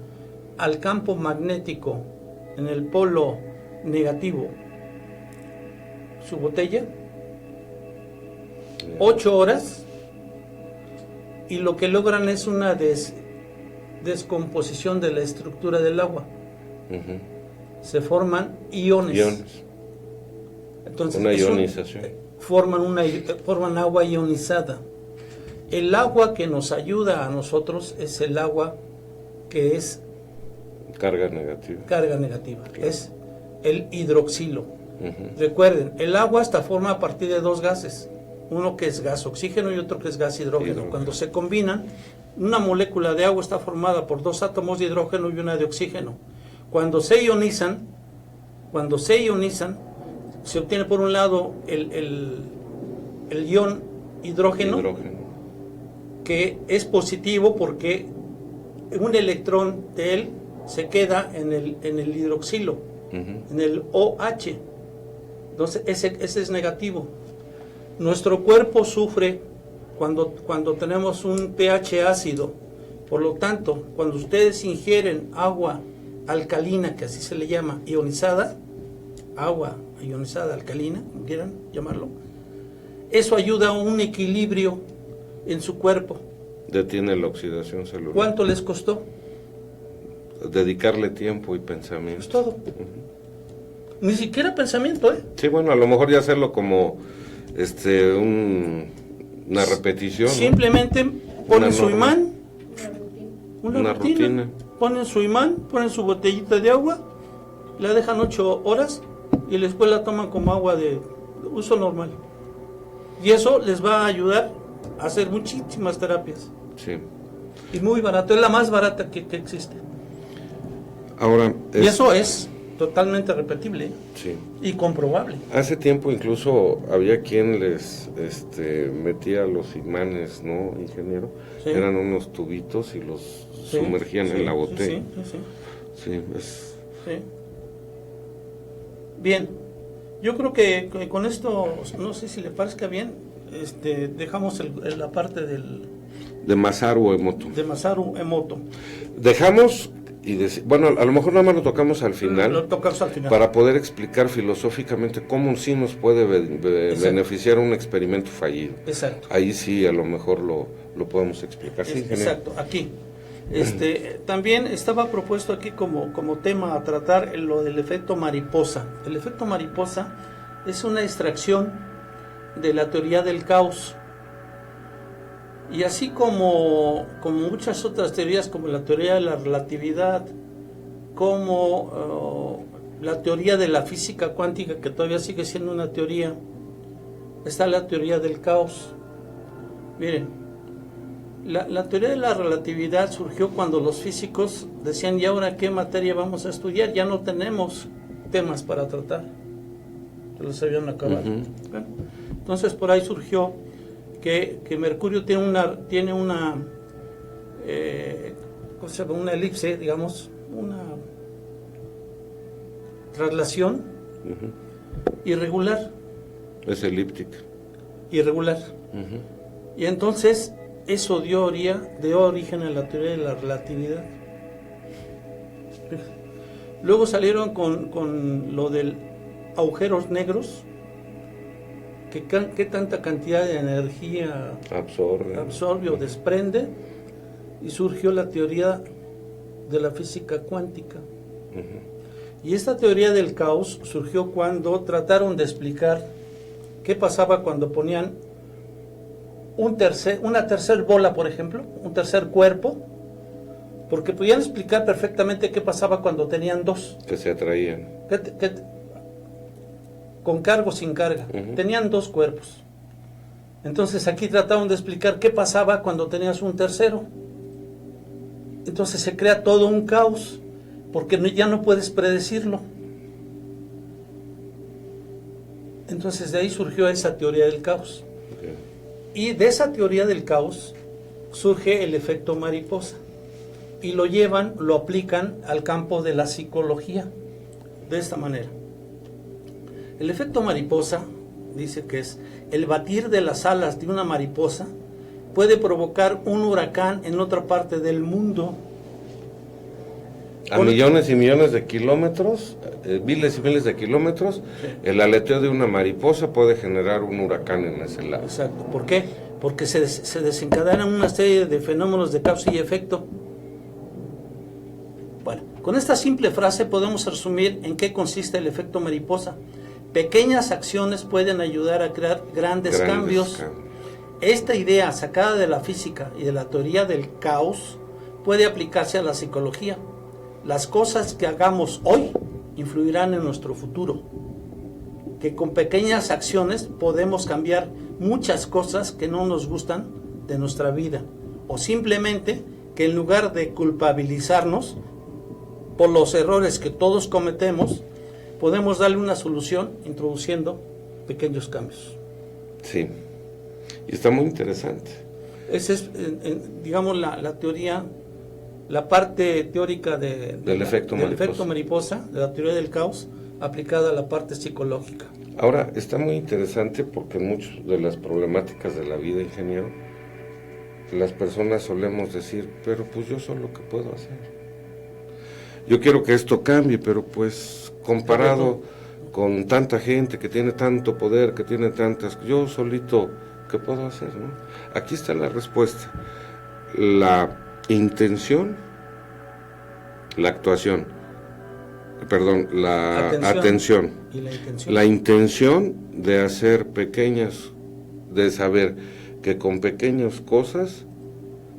al campo magnético en el polo negativo, su botella, 8 horas, y lo que logran es una descomposición de la estructura del agua. Se forman iones. Entonces, una ionización. Forman agua ionizada. El agua que nos ayuda a nosotros es el agua que es carga negativa. Claro. Es el hidroxilo. Recuerden, el agua forma a partir de dos gases, uno que es gas oxígeno y otro que es gas hidrógeno. Cuando se combinan, una molécula de agua está formada por dos átomos de hidrógeno y una de oxígeno. Cuando se ionizan, se obtiene por un lado el ion hidrógeno, que es positivo porque un electrón de él se queda en el hidroxilo, en el OH. Entonces ese es negativo. Nuestro cuerpo sufre cuando tenemos un pH ácido. Por lo tanto, cuando ustedes ingieren agua alcalina, que así se le llama, ionizada, agua ionizada alcalina, como quieran llamarlo, eso ayuda a un equilibrio en su cuerpo. Detiene la oxidación celular. ¿Cuánto les costó? Dedicarle tiempo y pensamiento. Es todo. Ni siquiera pensamiento, ¿eh? Sí, bueno, a lo mejor ya hacerlo como una repetición. Simplemente ponen su imán, una rutina. Ponen su imán, ponen su botellita de agua, la dejan 8 horas y después la toman como agua de uso normal. Y eso les va a ayudar a hacer muchísimas terapias. Sí. Y muy barato, es la más barata que existe. Ahora, y eso es totalmente repetible, sí, y comprobable. Hace tiempo incluso había quien les metía los imanes, ¿no, ingeniero? Sí. Eran unos tubitos y los sumergían en la botella. Sí. Bien, yo creo que con esto, no sé si le parezca bien, dejamos la parte de Masaru Emoto. Dejamos bueno, a lo mejor nada más lo tocamos al final. Lo tocamos al final. Para poder explicar filosóficamente cómo sí nos puede beneficiar un experimento fallido. Exacto. Ahí sí a lo mejor lo podemos explicar. Sí, exacto, aquí. También estaba propuesto aquí como tema a tratar lo del efecto mariposa. El efecto mariposa es una extracción de la teoría del caos. Y así como muchas otras teorías, como la teoría de la relatividad, como la teoría de la física cuántica, que todavía sigue siendo una teoría, está la teoría del caos. Miren, la teoría de la relatividad surgió cuando los físicos decían, ¿y ahora qué materia vamos a estudiar? Ya no tenemos temas para tratar. Se los habían acabado. Bueno, entonces por ahí surgió que Mercurio tiene una ¿cómo se llama? Una elipse, digamos, una traslación irregular. Es elíptica. Irregular. Y entonces eso dio origen a la teoría de la relatividad. Luego salieron con lo del agujeros negros, que tanta cantidad de energía absorbe o desprende, y surgió la teoría de la física cuántica. Y esta teoría del caos surgió cuando trataron de explicar qué pasaba cuando ponían una tercer bola, por ejemplo, un tercer cuerpo, porque podían explicar perfectamente qué pasaba cuando tenían dos. Que se atraían. Con carga o sin carga. Tenían dos cuerpos. Entonces aquí trataron de explicar qué pasaba cuando tenías un tercero. Entonces se crea todo un caos, porque ya no puedes predecirlo. Entonces de ahí surgió esa teoría del caos. Y de esa teoría del caos surge el efecto mariposa. Y lo aplican al campo de la psicología. De esta manera. El efecto mariposa, dice que es el batir de las alas de una mariposa, puede provocar un huracán en otra parte del mundo. A millones y millones de kilómetros, miles y miles de kilómetros, sí. El aleteo de una mariposa puede generar un huracán en ese lado. Exacto. ¿Por qué? Porque se desencadenan una serie de fenómenos de causa y efecto. Bueno, con esta simple frase podemos resumir en qué consiste el efecto mariposa. Pequeñas acciones pueden ayudar a crear grandes cambios. Esta idea sacada de la física y de la teoría del caos puede aplicarse a la psicología. Las cosas que hagamos hoy influirán en nuestro futuro. Que con pequeñas acciones podemos cambiar muchas cosas que no nos gustan de nuestra vida. O simplemente que en lugar de culpabilizarnos por los errores que todos cometemos, podemos darle una solución introduciendo pequeños cambios. Sí, y está muy interesante. Esa es, digamos, la teoría, la parte teórica del efecto mariposa, de la teoría del caos, aplicada a la parte psicológica. Ahora, está muy interesante porque muchas de las problemáticas de la vida, ingeniero, las personas solemos decir, pero pues yo soy lo que puedo hacer. Yo quiero que esto cambie, pero pues comparado con tanta gente que tiene tanto poder, que tiene tantas, yo solito, ¿qué puedo hacer, no? Aquí está la respuesta. La intención, la actuación, perdón, la atención y la intención. La intención de hacer pequeñas, de saber que con pequeñas cosas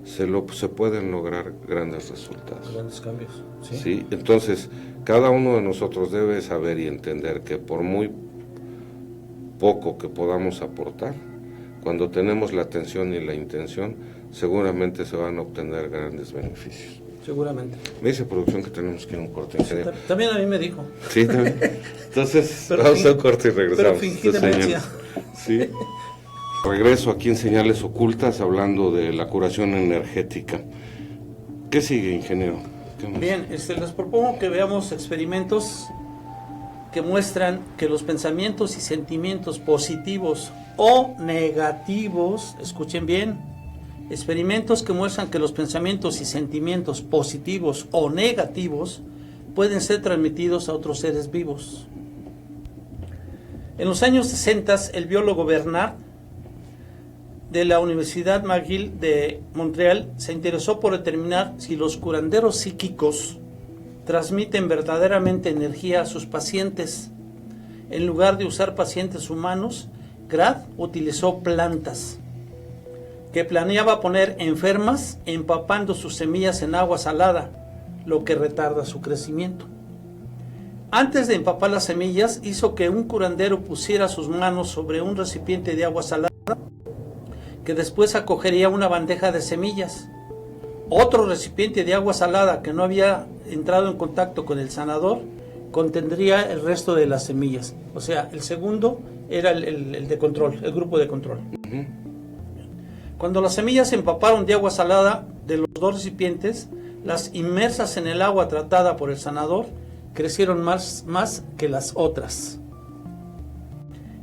se pueden lograr grandes resultados. Grandes cambios. Sí. Sí, entonces cada uno de nosotros debe saber y entender que por muy poco que podamos aportar, cuando tenemos la atención y la intención, seguramente se van a obtener grandes beneficios. Seguramente. Me dice producción que tenemos que ir a un corte. También a mí me dijo. Sí, también. Entonces, vamos a un corte y regresamos. Pero fingí demencia. Sí. Regreso aquí en Señales Ocultas hablando de la curación energética. ¿Qué sigue, ingeniero? Bien, les propongo que veamos experimentos que muestran que los pensamientos y sentimientos positivos o negativos, escuchen bien, experimentos que muestran que los pensamientos y sentimientos positivos o negativos pueden ser transmitidos a otros seres vivos. En los años 60, el biólogo Bernard de la Universidad McGill de Montreal se interesó por determinar si los curanderos psíquicos transmiten verdaderamente energía a sus pacientes. En lugar de usar pacientes humanos, Graf utilizó plantas. que planeaba poner enfermas empapando sus semillas en agua salada, lo que retarda su crecimiento. Antes de empapar las semillas, hizo que un curandero pusiera sus manos sobre un recipiente de agua salada, que después acogería una bandeja de semillas. Otro recipiente de agua salada que no había entrado en contacto con el sanador contendría el resto de las semillas. O sea, el segundo era el de control, el grupo de control. Cuando las semillas se empaparon de agua salada de los dos recipientes, las inmersas en el agua tratada por el sanador crecieron más que las otras.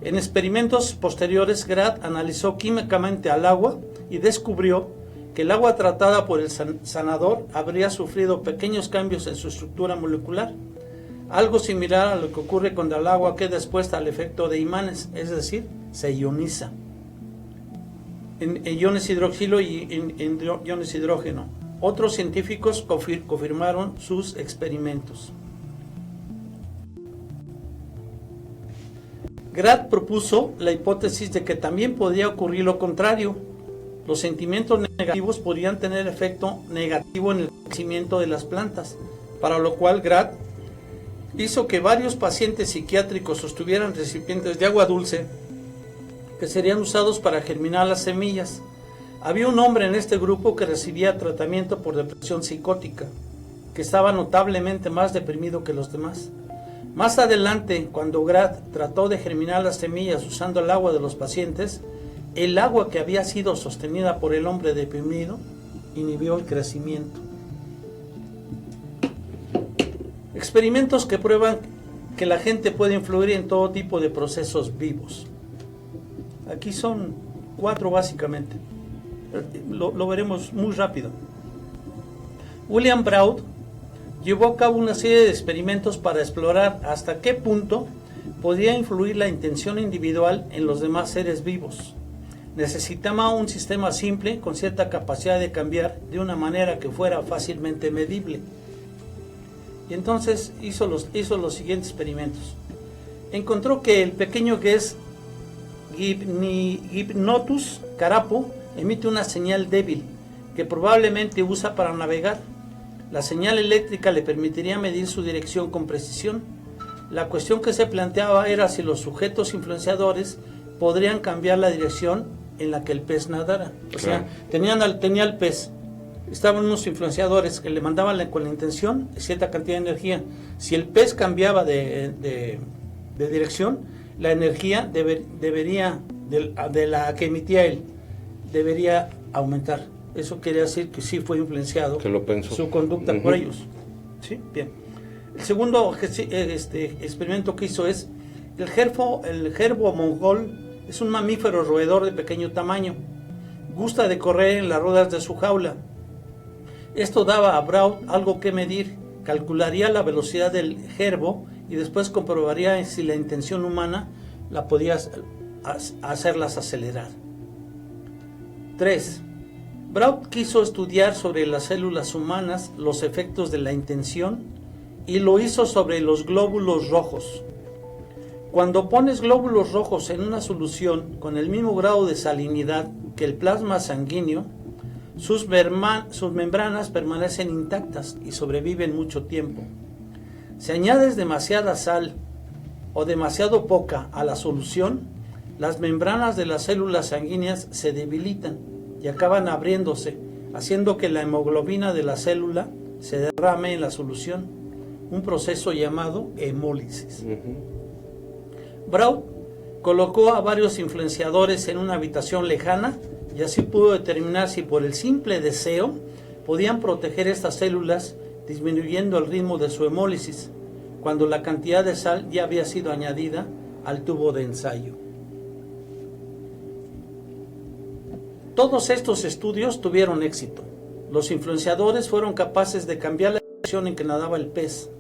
En experimentos posteriores, Grad analizó químicamente al agua y descubrió que el agua tratada por el sanador habría sufrido pequeños cambios en su estructura molecular, algo similar a lo que ocurre cuando el agua queda expuesta al efecto de imanes, es decir, se ioniza en iones hidroxilo y en iones hidrógeno. Otros científicos confirmaron sus experimentos. Grad propuso la hipótesis de que también podía ocurrir lo contrario. Los sentimientos negativos podrían tener efecto negativo en el crecimiento de las plantas, para lo cual Grad hizo que varios pacientes psiquiátricos sostuvieran recipientes de agua dulce que serían usados para germinar las semillas. Había un hombre en este grupo que recibía tratamiento por depresión psicótica, que estaba notablemente más deprimido que los demás. Más adelante, cuando Grad trató de germinar las semillas usando el agua de los pacientes, el agua que había sido sostenida por el hombre deprimido inhibió el crecimiento. Experimentos que prueban que la gente puede influir en todo tipo de procesos vivos. Aquí son 4 básicamente. Lo veremos muy rápido. William Braud llevó a cabo una serie de experimentos para explorar hasta qué punto podía influir la intención individual en los demás seres vivos. Necesitaba un sistema simple con cierta capacidad de cambiar de una manera que fuera fácilmente medible. Y entonces hizo los siguientes experimentos. Encontró que el pequeño Ges Gymnotus carapo emite una señal débil que probablemente usa para navegar. La señal eléctrica le permitiría medir su dirección con precisión. La cuestión que se planteaba era si los sujetos influenciadores podrían cambiar la dirección en la que el pez nadara. O sea, tenía el pez. Estaban unos influenciadores que le mandaban con la intención cierta cantidad de energía. Si el pez cambiaba de dirección, la energía debería, de la que emitía él, debería aumentar. Eso quiere decir que sí fue influenciado que lo pensó. Su conducta por ellos. ¿Sí? Bien. El segundo experimento que hizo es el gerbo mongol. Es un mamífero roedor de pequeño tamaño. Gusta de correr en las ruedas de su jaula. Esto daba a Braud algo que medir. Calcularía la velocidad del gerbo y después comprobaría si la intención humana la podía hacerlas acelerar. 3. Braud quiso estudiar sobre las células humanas los efectos de la intención y lo hizo sobre los glóbulos rojos. Cuando pones glóbulos rojos en una solución con el mismo grado de salinidad que el plasma sanguíneo, sus membranas permanecen intactas y sobreviven mucho tiempo. Si añades demasiada sal o demasiado poca a la solución, las membranas de las células sanguíneas se debilitan y acaban abriéndose, haciendo que la hemoglobina de la célula se derrame en la solución, un proceso llamado hemólisis. Braud colocó a varios influenciadores en una habitación lejana y así pudo determinar si por el simple deseo podían proteger estas células disminuyendo el ritmo de su hemólisis, cuando la cantidad de sal ya había sido añadida al tubo de ensayo. Todos estos estudios tuvieron éxito. Los influenciadores fueron capaces de cambiar la dirección en que nadaba el pez,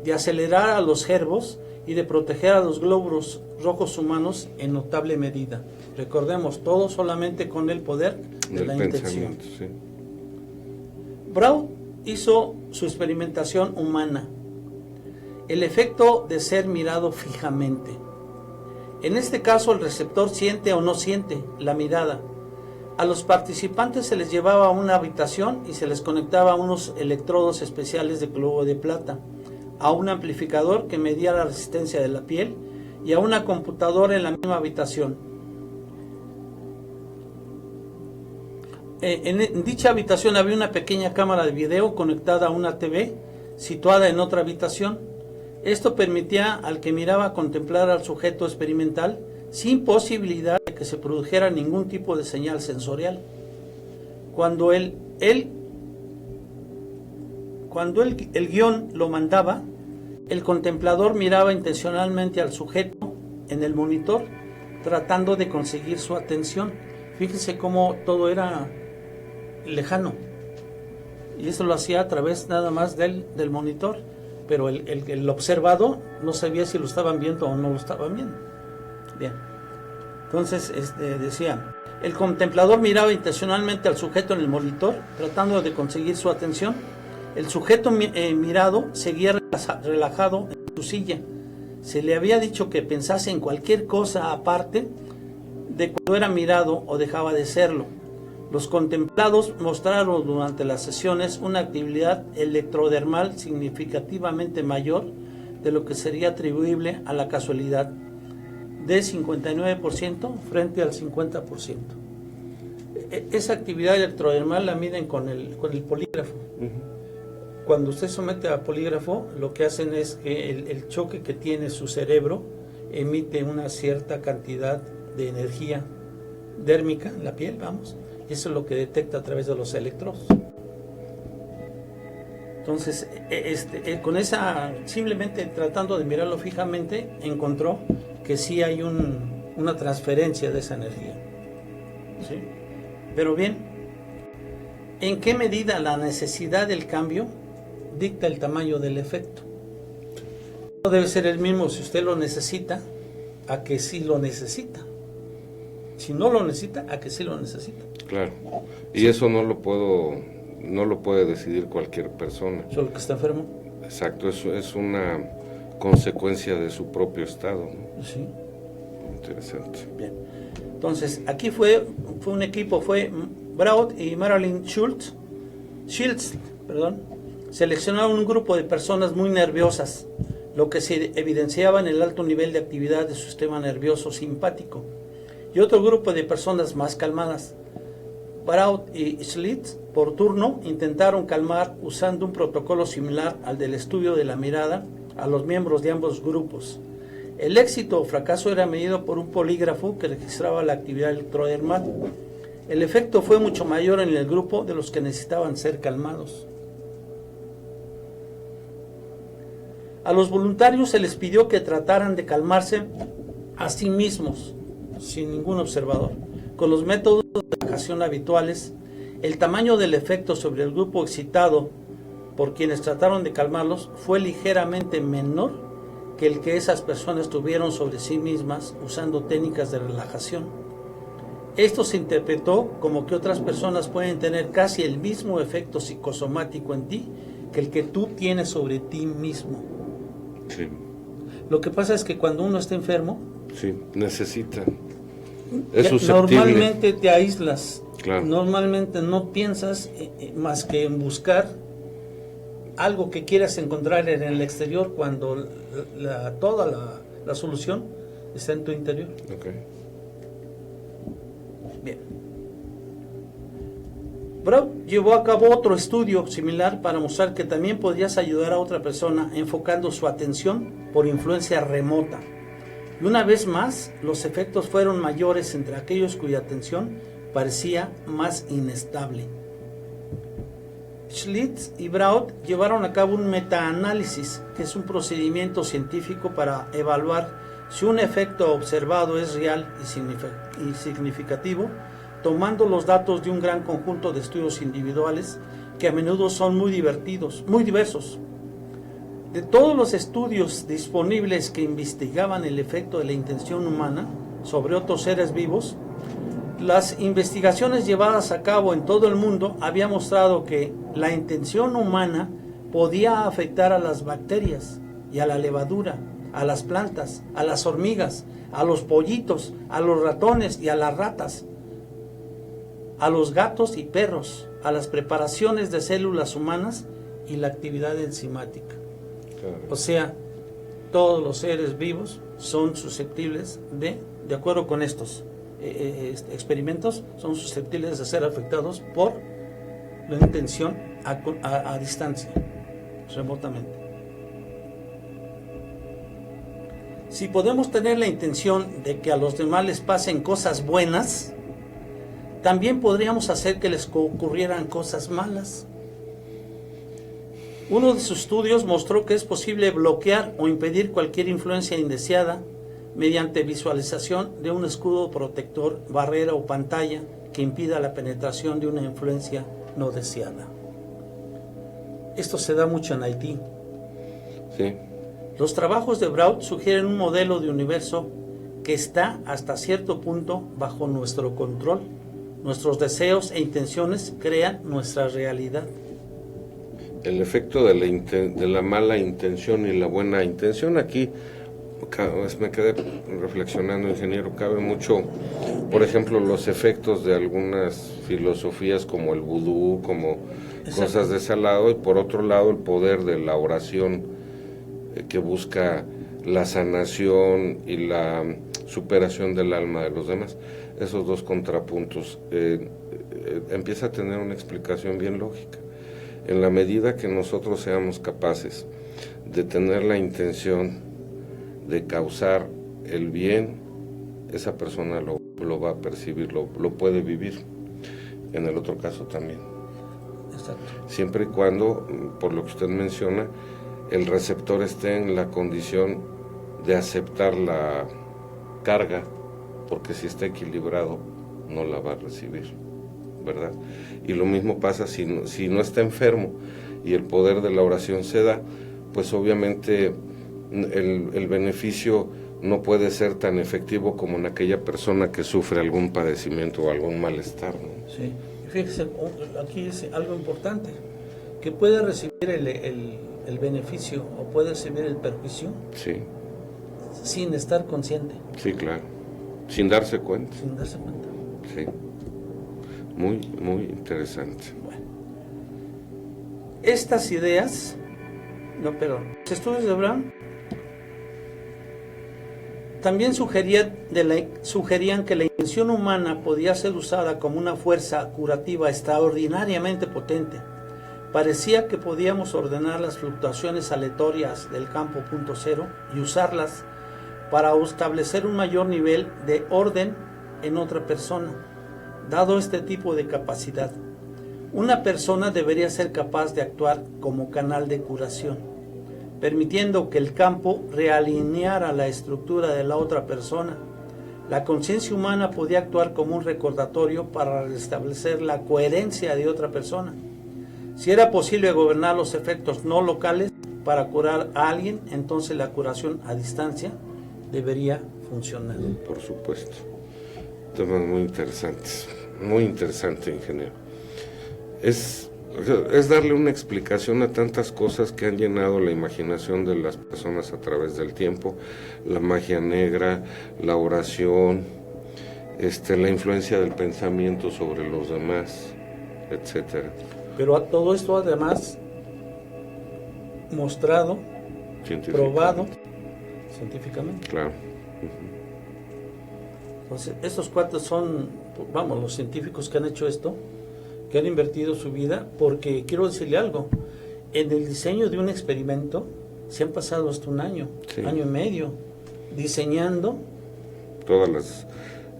de acelerar a los gerbos y de proteger a los glóbulos rojos humanos en notable medida. Recordemos, todo solamente con el poder de la intención. Sí. Braud hizo su experimentación humana. El efecto de ser mirado fijamente. En este caso, el receptor siente o no siente la mirada. A los participantes se les llevaba a una habitación y se les conectaba a unos electrodos especiales de globo de plata, a un amplificador que medía la resistencia de la piel y a una computadora en la misma habitación. En dicha habitación había una pequeña cámara de video conectada a una TV situada en otra habitación. Esto permitía al que miraba contemplar al sujeto experimental sin posibilidad de que se produjera ningún tipo de señal sensorial. Cuando el guión lo mandaba, el contemplador miraba intencionalmente al sujeto en el monitor, tratando de conseguir su atención. Fíjense cómo todo era lejano, y eso lo hacía a través nada más del monitor, pero el observado no sabía si lo estaban viendo o no lo estaban viendo. Bien, entonces decía, el contemplador miraba intencionalmente al sujeto en el monitor, tratando de conseguir su atención. El sujeto mirado seguía relajado en su silla. Se le había dicho que pensase en cualquier cosa aparte de cuando era mirado o dejaba de serlo. Los contemplados mostraron durante las sesiones una actividad electrodermal significativamente mayor de lo que sería atribuible a la casualidad, de 59% frente al 50%. Esa actividad electrodermal la miden con el polígrafo. Cuando usted somete a polígrafo, lo que hacen es que el choque que tiene su cerebro emite una cierta cantidad de energía dérmica en la piel, vamos, y eso es lo que detecta a través de los electrodos. Entonces, con esa, simplemente tratando de mirarlo fijamente, encontró que sí hay una transferencia de esa energía. ¿Sí? Pero bien, ¿en qué medida la necesidad del cambio dicta el tamaño del efecto? No debe ser el mismo si usted lo necesita a que sí lo necesita. Si no lo necesita, a que sí lo necesita. Claro. Y eso no lo puede decidir cualquier persona. Solo que está enfermo. Exacto, eso es una consecuencia de su propio estado, ¿no? Sí. Interesante. Bien. Entonces, aquí fue un equipo, fue Braud y Marilyn Shields, seleccionaron un grupo de personas muy nerviosas, lo que se evidenciaba en el alto nivel de actividad de su sistema nervioso simpático, y otro grupo de personas más calmadas. Braud y Schlitz, por turno, intentaron calmar usando un protocolo similar al del estudio de la mirada a los miembros de ambos grupos. El éxito o fracaso era medido por un polígrafo que registraba la actividad electrodermal. El efecto fue mucho mayor en el grupo de los que necesitaban ser calmados. A los voluntarios se les pidió que trataran de calmarse a sí mismos, sin ningún observador, con los métodos de relajación habituales. El tamaño del efecto sobre el grupo excitado por quienes trataron de calmarlos fue ligeramente menor que el que esas personas tuvieron sobre sí mismas usando técnicas de relajación. Esto se interpretó como que otras personas pueden tener casi el mismo efecto psicosomático en ti que el que tú tienes sobre ti mismo. Sí. Lo que pasa es que cuando uno está enfermo, sí, necesita. Es susceptible. Normalmente te aíslas. Claro. Normalmente no piensas más que en buscar algo que quieras encontrar en el exterior cuando toda la solución está en tu interior. Okay. Bien. Braud llevó a cabo otro estudio similar para mostrar que también podrías ayudar a otra persona enfocando su atención por influencia remota. Y una vez más, los efectos fueron mayores entre aquellos cuya atención parecía más inestable. Schlitz y Braud llevaron a cabo un metaanálisis, que es un procedimiento científico para evaluar si un efecto observado es real y significativo, tomando los datos de un gran conjunto de estudios individuales que a menudo son muy diversos. De todos los estudios disponibles que investigaban el efecto de la intención humana sobre otros seres vivos, las investigaciones llevadas a cabo en todo el mundo habían mostrado que la intención humana podía afectar a las bacterias y a la levadura, a las plantas, a las hormigas, a los pollitos, a los ratones y a las ratas. a los gatos y perros, a las preparaciones de células humanas y la actividad enzimática. Claro. O sea, todos los seres vivos son susceptibles de acuerdo con estos experimentos, son susceptibles de ser afectados por la intención a distancia, remotamente. Si podemos tener la intención de que a los demás les pasen cosas buenas, también podríamos hacer que les ocurrieran cosas malas. Uno de sus estudios mostró que es posible bloquear o impedir cualquier influencia indeseada mediante visualización de un escudo protector, barrera o pantalla que impida la penetración de una influencia no deseada. Esto se da mucho en Haití. Sí. Los trabajos de Braud sugieren un modelo de universo que está hasta cierto punto bajo nuestro control. Nuestros deseos e intenciones crean nuestra realidad. El efecto de la mala intención y la buena intención, aquí me quedé reflexionando, ingeniero, cabe mucho, por ejemplo, los efectos de algunas filosofías como el vudú, como Exacto. Cosas de ese lado, y por otro lado el poder de la oración que busca la sanación y la superación del alma de los demás. Esos dos contrapuntos empieza a tener una explicación bien lógica. En la medida que nosotros seamos capaces de tener la intención de causar el bien, esa persona lo va a percibir, lo puede vivir. En el otro caso también. Exacto. Siempre y cuando, por lo que usted menciona, el receptor esté en la condición de aceptar la carga, porque si está equilibrado no la va a recibir, ¿verdad? Y lo mismo pasa si no está enfermo y el poder de la oración se da, pues obviamente el beneficio no puede ser tan efectivo como en aquella persona que sufre algún padecimiento o algún malestar, ¿no? Sí. Fíjese, aquí dice algo importante, que puede recibir el beneficio o puede recibir el perjuicio, Sí. sin estar consciente. Sí, claro. Sin darse cuenta. Sin darse cuenta. Sí. Muy, muy interesante. Bueno. Estas ideas, los estudios de Brown también sugerían que la intención humana podía ser usada como una fuerza curativa extraordinariamente potente. Parecía que podíamos ordenar las fluctuaciones aleatorias del campo punto cero y usarlas para establecer un mayor nivel de orden en otra persona. Dado este tipo de capacidad, una persona debería ser capaz de actuar como canal de curación, permitiendo que el campo realineara la estructura de la otra persona. La conciencia humana podía actuar como un recordatorio para restablecer la coherencia de otra persona. Si era posible gobernar los efectos no locales para curar a alguien, entonces la curación a distancia debería funcionar. Por supuesto. Temas muy interesantes. Muy interesante, ingeniero. Es darle una explicación a tantas cosas que han llenado la imaginación de las personas a través del tiempo: la magia negra, la oración, la influencia del pensamiento sobre los demás, etcétera. Pero a todo esto además mostrado, probado científicamente. Claro. Entonces, estos cuates son, los científicos que han hecho esto, que han invertido su vida, porque quiero decirle algo, en el diseño de un experimento se han pasado hasta un año, sí, año y medio, diseñando todas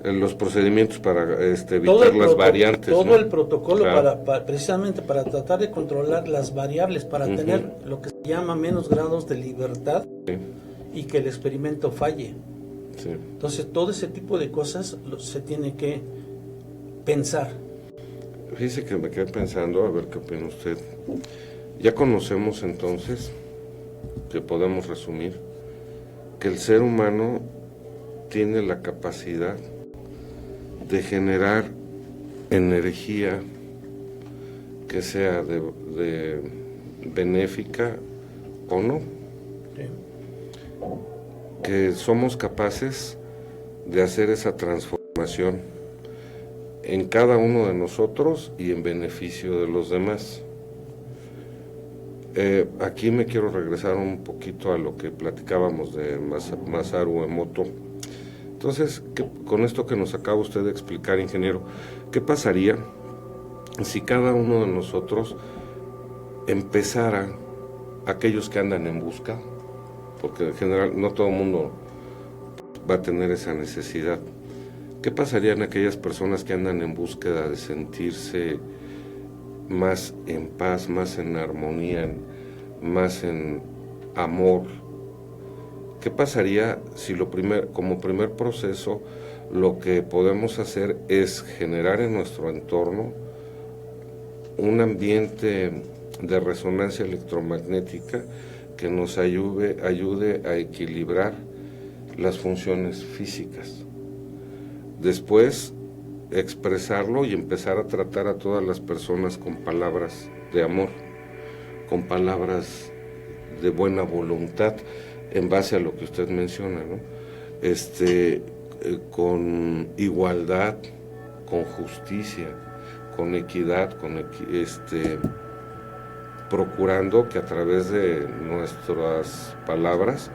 los procedimientos para evitar las variantes. Todo, ¿no?, el protocolo, claro, precisamente para tratar de controlar las variables, para tener lo que se llama menos grados de libertad, sí, y que el experimento falle. Sí. Entonces, todo ese tipo de cosas se tiene que pensar. Fíjese que me quedé pensando, a ver qué opina usted. Ya conocemos entonces, que podemos resumir, que el ser humano tiene la capacidad de generar energía que sea de benéfica o no. Sí. Que somos capaces de hacer esa transformación en cada uno de nosotros y en beneficio de los demás. Aquí me quiero regresar un poquito a lo que platicábamos de Masaru Emoto. Entonces, con esto que nos acaba usted de explicar, ingeniero, ¿qué pasaría si cada uno de nosotros empezara, aquellos que andan en busca, porque en general no todo el mundo va a tener esa necesidad, qué pasaría en aquellas personas que andan en búsqueda de sentirse más en paz, más en armonía, más en amor? ¿Qué pasaría si como primer proceso lo que podemos hacer es generar en nuestro entorno un ambiente de resonancia electromagnética que nos ayude a equilibrar las funciones físicas? Después, expresarlo y empezar a tratar a todas las personas con palabras de amor, con palabras de buena voluntad, en base a lo que usted menciona, ¿no? Con igualdad, con justicia, con equidad, procurando que a través de nuestras palabras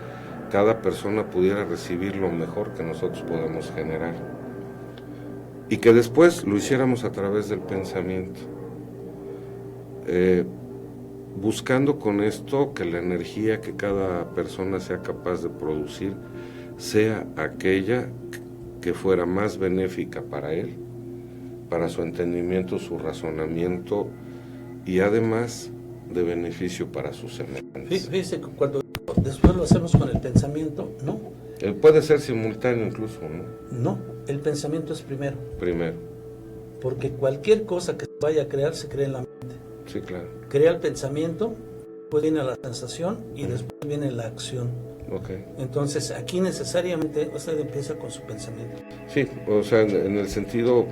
cada persona pudiera recibir lo mejor que nosotros podemos generar, y que después lo hiciéramos a través del pensamiento, buscando con esto que la energía que cada persona sea capaz de producir sea aquella que fuera más benéfica para él, para su entendimiento, su razonamiento, y además de beneficio para sus semejantes. Fíjese que cuando después lo hacemos con el pensamiento, no. Puede ser simultáneo incluso, ¿no? No, el pensamiento es primero. Primero. Porque cualquier cosa que se vaya a crear se crea en la mente. Sí, claro. Crea el pensamiento, después viene la sensación y después viene la acción. Okay. Entonces aquí necesariamente usted empieza con su pensamiento. Sí, o sea, en el sentido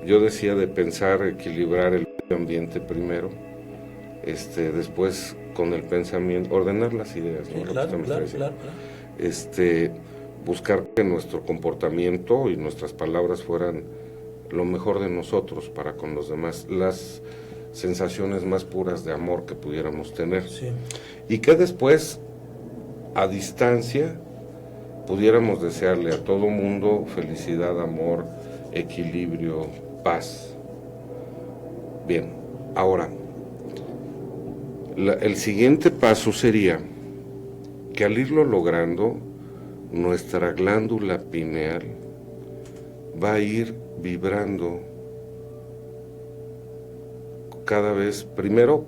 yo decía de pensar, equilibrar el ambiente primero, después con el pensamiento, ordenar las ideas, ¿no? Sí, claro. Buscar que nuestro comportamiento y nuestras palabras fueran lo mejor de nosotros para con los demás, las sensaciones más puras de amor que pudiéramos tener. Sí. Y que después, a distancia, pudiéramos desearle a todo mundo felicidad, amor, equilibrio, paz. Bien, ahora, el siguiente paso sería que al irlo logrando, nuestra glándula pineal va a ir vibrando cada vez. Primero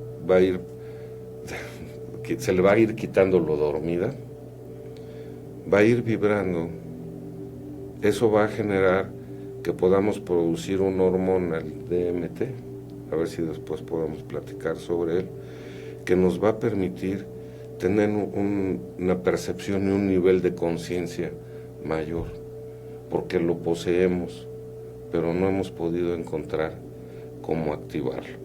se le va a ir quitando lo dormida, va a ir vibrando. Eso va a generar que podamos producir un hormona, el DMT, a ver si después podemos platicar sobre él, que nos va a permitir tener una percepción y un nivel de conciencia mayor, porque lo poseemos, pero no hemos podido encontrar cómo activarlo.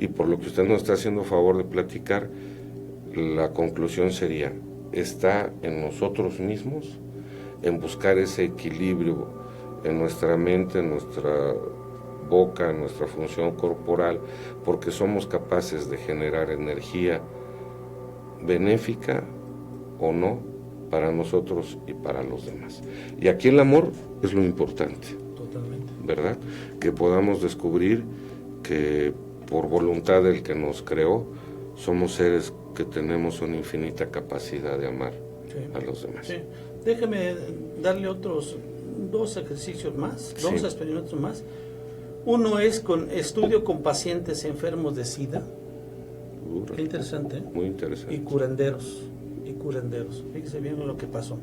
Y por lo que usted nos está haciendo favor de platicar, la conclusión sería, está en nosotros mismos, en buscar ese equilibrio en nuestra mente, en nuestra boca, en nuestra función corporal, porque somos capaces de generar energía benéfica o no para nosotros y para los demás. Y aquí el amor es lo importante. Totalmente. ¿Verdad? Que podamos descubrir que por voluntad del que nos creó, somos seres que tenemos una infinita capacidad de amar a los demás. Sí. Déjeme darle otros 2 ejercicios más, 2 experimentos más. Uno es con estudio con pacientes enfermos de SIDA. Qué interesante. Muy interesante. Y curanderos. Fíjese bien lo que pasó.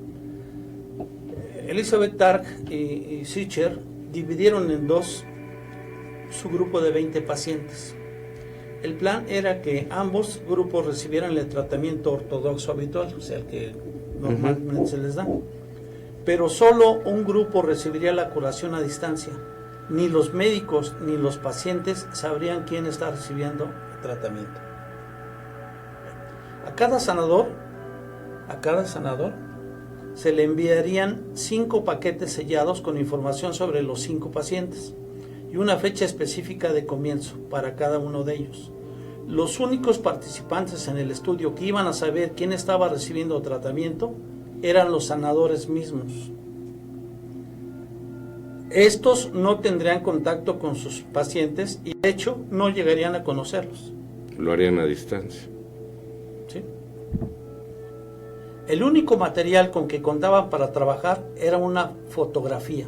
Elizabeth Targ y Sicher dividieron en 2 su grupo de 20 pacientes. El plan era que ambos grupos recibieran el tratamiento ortodoxo habitual, o sea, el que normalmente se les da. Pero solo un grupo recibiría la curación a distancia. Ni los médicos ni los pacientes sabrían quién está recibiendo el tratamiento. A cada sanador se le enviarían 5 paquetes sellados con información sobre los 5 pacientes. y una fecha específica de comienzo para cada uno de ellos. Los únicos participantes en el estudio que iban a saber quién estaba recibiendo tratamiento eran los sanadores mismos. Estos no tendrían contacto con sus pacientes y de hecho no llegarían a conocerlos. Lo harían a distancia. ¿Sí? El único material con que contaban para trabajar era una fotografía,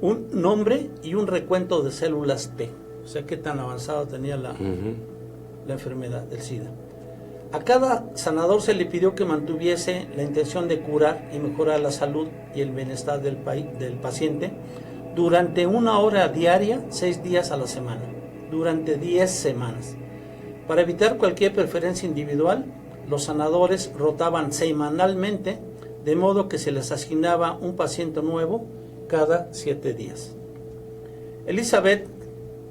un nombre y un recuento de células T. O sea, qué tan avanzado tenía la enfermedad del SIDA. A cada sanador se le pidió que mantuviese la intención de curar y mejorar la salud y el bienestar del paciente durante 1 hora diaria, 6 días a la semana, durante 10 semanas. Para evitar cualquier preferencia individual, los sanadores rotaban semanalmente, de modo que se les asignaba un paciente nuevo cada 7 días. Elizabeth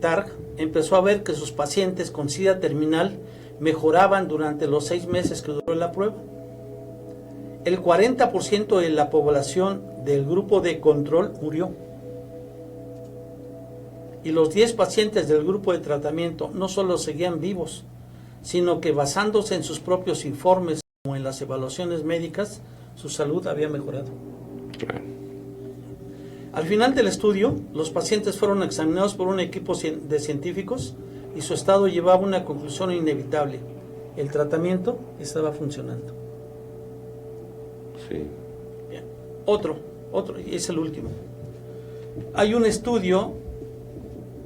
Targ empezó a ver que sus pacientes con SIDA terminal mejoraban durante los 6 meses que duró la prueba. El 40% de la población del grupo de control murió. Y los 10 pacientes del grupo de tratamiento no solo seguían vivos, sino que basándose en sus propios informes como en las evaluaciones médicas, su salud había mejorado. Al final del estudio, los pacientes fueron examinados por un equipo de científicos y su estado llevaba a una conclusión inevitable. El tratamiento estaba funcionando. Sí. Bien. Otro, y es el último. Hay un estudio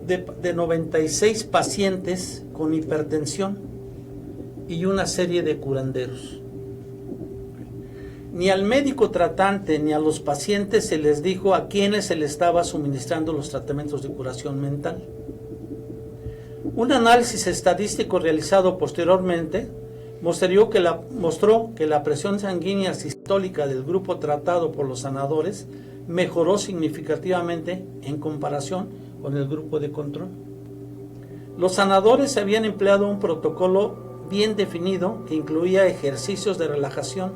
de 96 pacientes con hipertensión y una serie de curanderos. Ni al médico tratante ni a los pacientes se les dijo a quiénes se les estaba suministrando los tratamientos de curación mental. Un análisis estadístico realizado posteriormente mostró que la presión sanguínea sistólica del grupo tratado por los sanadores mejoró significativamente en comparación con el grupo de control. Los sanadores habían empleado un protocolo bien definido que incluía ejercicios de relajación,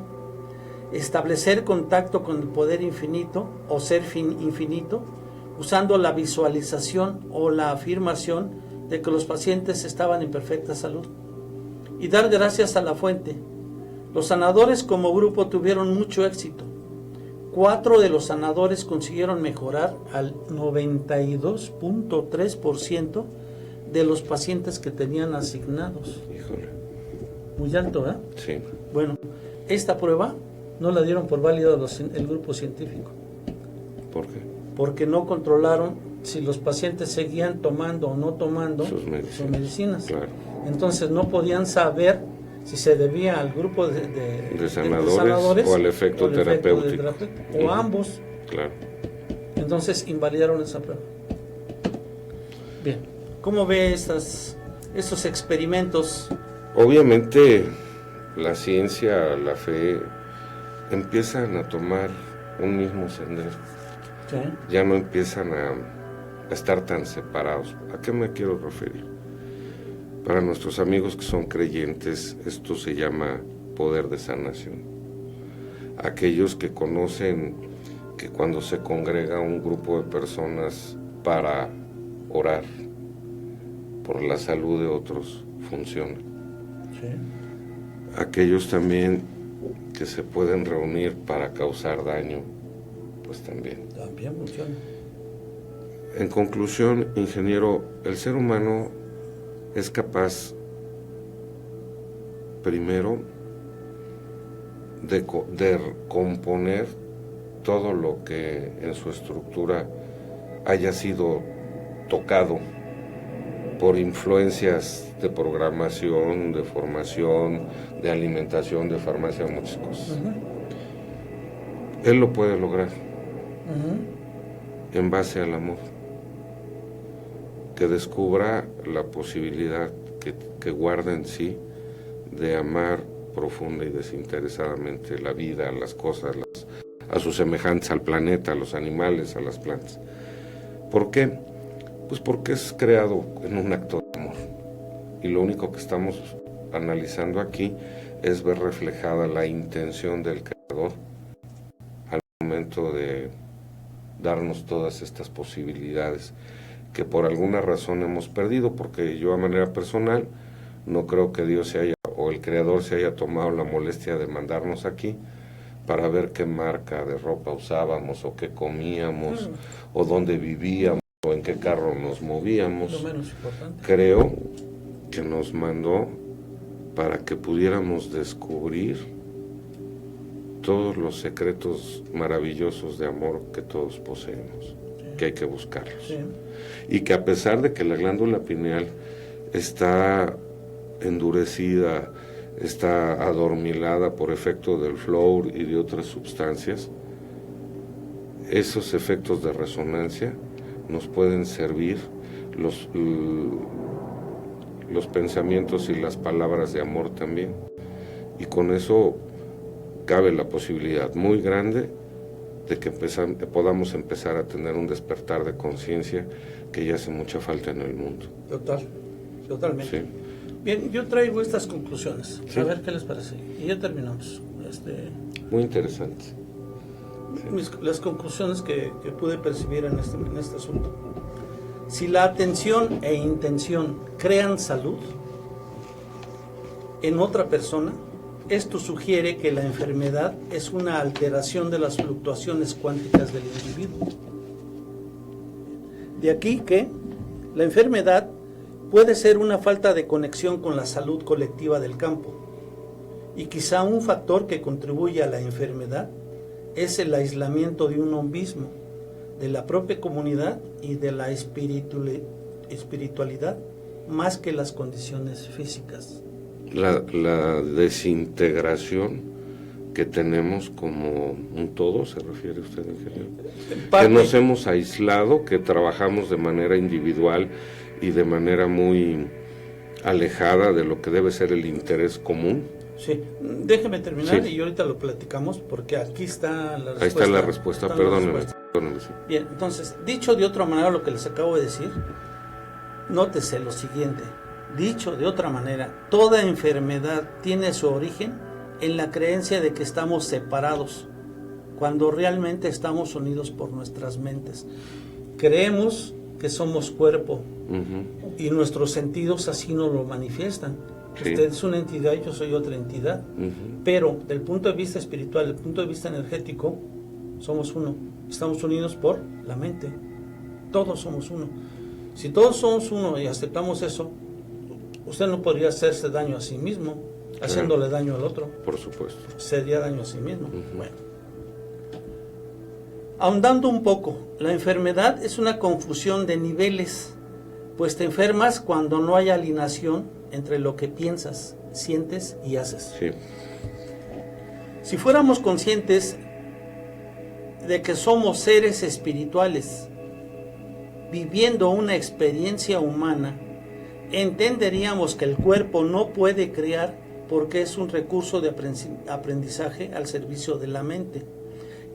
establecer contacto con el poder infinito o ser infinito, usando la visualización o la afirmación de que los pacientes estaban en perfecta salud, y dar gracias a la fuente. Los sanadores como grupo tuvieron mucho éxito. 4 de los sanadores consiguieron mejorar al 92.3% de los pacientes que tenían asignados. Híjole. Muy alto, ¿eh? Sí. Bueno, esta prueba no la dieron por válida el grupo científico. ¿Por qué? Porque no controlaron si los pacientes seguían tomando o no tomando sus medicinas. Claro. Entonces no podían saber si se debía al grupo de sanadores o al efecto terapéutico. O a ambos. Claro. Entonces invalidaron esa prueba. Bien, ¿cómo ve estos experimentos? Obviamente la ciencia, la fe empiezan a tomar un mismo sendero. ¿Sí? Ya no empiezan a estar tan separados. ¿A qué me quiero referir? Para nuestros amigos que son creyentes, esto se llama poder de sanación. Aquellos que conocen que cuando se congrega un grupo de personas para orar por la salud de otros, funciona. Sí. Aquellos también que se pueden reunir para causar daño, pues también. También funciona. En conclusión, ingeniero, el ser humano es capaz, primero, de componer todo lo que en su estructura haya sido tocado por influencias de programación, de formación, de alimentación, de farmacia, muchas cosas. Él lo puede lograr en base al amor, que descubra la posibilidad que guarda en sí de amar profunda y desinteresadamente la vida, a las cosas, a sus semejantes, al planeta, a los animales, a las plantas. ¿Por qué? Pues porque es creado en un acto de amor. Y lo único que estamos analizando aquí es ver reflejada la intención del Creador al momento de darnos todas estas posibilidades que por alguna razón hemos perdido, porque yo a manera personal no creo que Dios se haya, o el Creador se haya tomado la molestia de mandarnos aquí para ver qué marca de ropa usábamos, o qué comíamos, o dónde vivíamos, o en qué carro nos movíamos. Lo menos importante. Creo que nos mandó para que pudiéramos descubrir todos los secretos maravillosos de amor que todos poseemos, sí, que hay que buscarlos. Sí. Y que a pesar de que la glándula pineal está endurecida, está adormilada por efecto del flúor y de otras sustancias, esos efectos de resonancia nos pueden servir, los pensamientos y las palabras de amor también. Y con eso cabe la posibilidad muy grande de que podamos empezar a tener un despertar de conciencia que ya hace mucha falta en el mundo. Totalmente. Sí. Bien, yo traigo estas conclusiones. ¿Sí? A ver qué les parece. Y ya terminamos. Muy interesante. Sí. Las conclusiones que pude percibir en este asunto. Si la atención e intención crean salud en otra persona, esto sugiere que la enfermedad es una alteración de las fluctuaciones cuánticas del individuo. De aquí que la enfermedad puede ser una falta de conexión con la salud colectiva del campo, y quizá un factor que contribuye a la enfermedad es el aislamiento de uno mismo, de la propia comunidad y de la espiritualidad, más que las condiciones físicas. La desintegración que tenemos como un todo, ¿se refiere usted, ingeniero? Que nos hemos aislado, que trabajamos de manera individual y de manera muy alejada de lo que debe ser el interés común. Sí, déjeme terminar, sí, y ahorita lo platicamos, porque aquí está la respuesta. Ahí está la respuesta, perdóneme. Sí. Bien, entonces, dicho de otra manera lo que les acabo de decir, nótese lo siguiente. Dicho de otra manera, toda enfermedad tiene su origen en la creencia de que estamos separados, cuando realmente estamos unidos por nuestras mentes. Creemos que somos cuerpo, y nuestros sentidos así nos lo manifiestan. Sí. Usted es una entidad, yo soy otra entidad, pero del punto de vista espiritual, del punto de vista energético, somos uno. Estamos unidos por la mente. Todos somos uno. Si todos somos uno y aceptamos eso, usted no podría hacerse daño a sí mismo, haciéndole daño al otro. Por supuesto. Sería daño a sí mismo. Bueno. Ahondando un poco, la enfermedad es una confusión de niveles, pues te enfermas cuando no hay alineación entre lo que piensas, sientes y haces. Sí. Si fuéramos conscientes de que somos seres espirituales viviendo una experiencia humana, entenderíamos que el cuerpo no puede crear porque es un recurso de aprendizaje al servicio de la mente,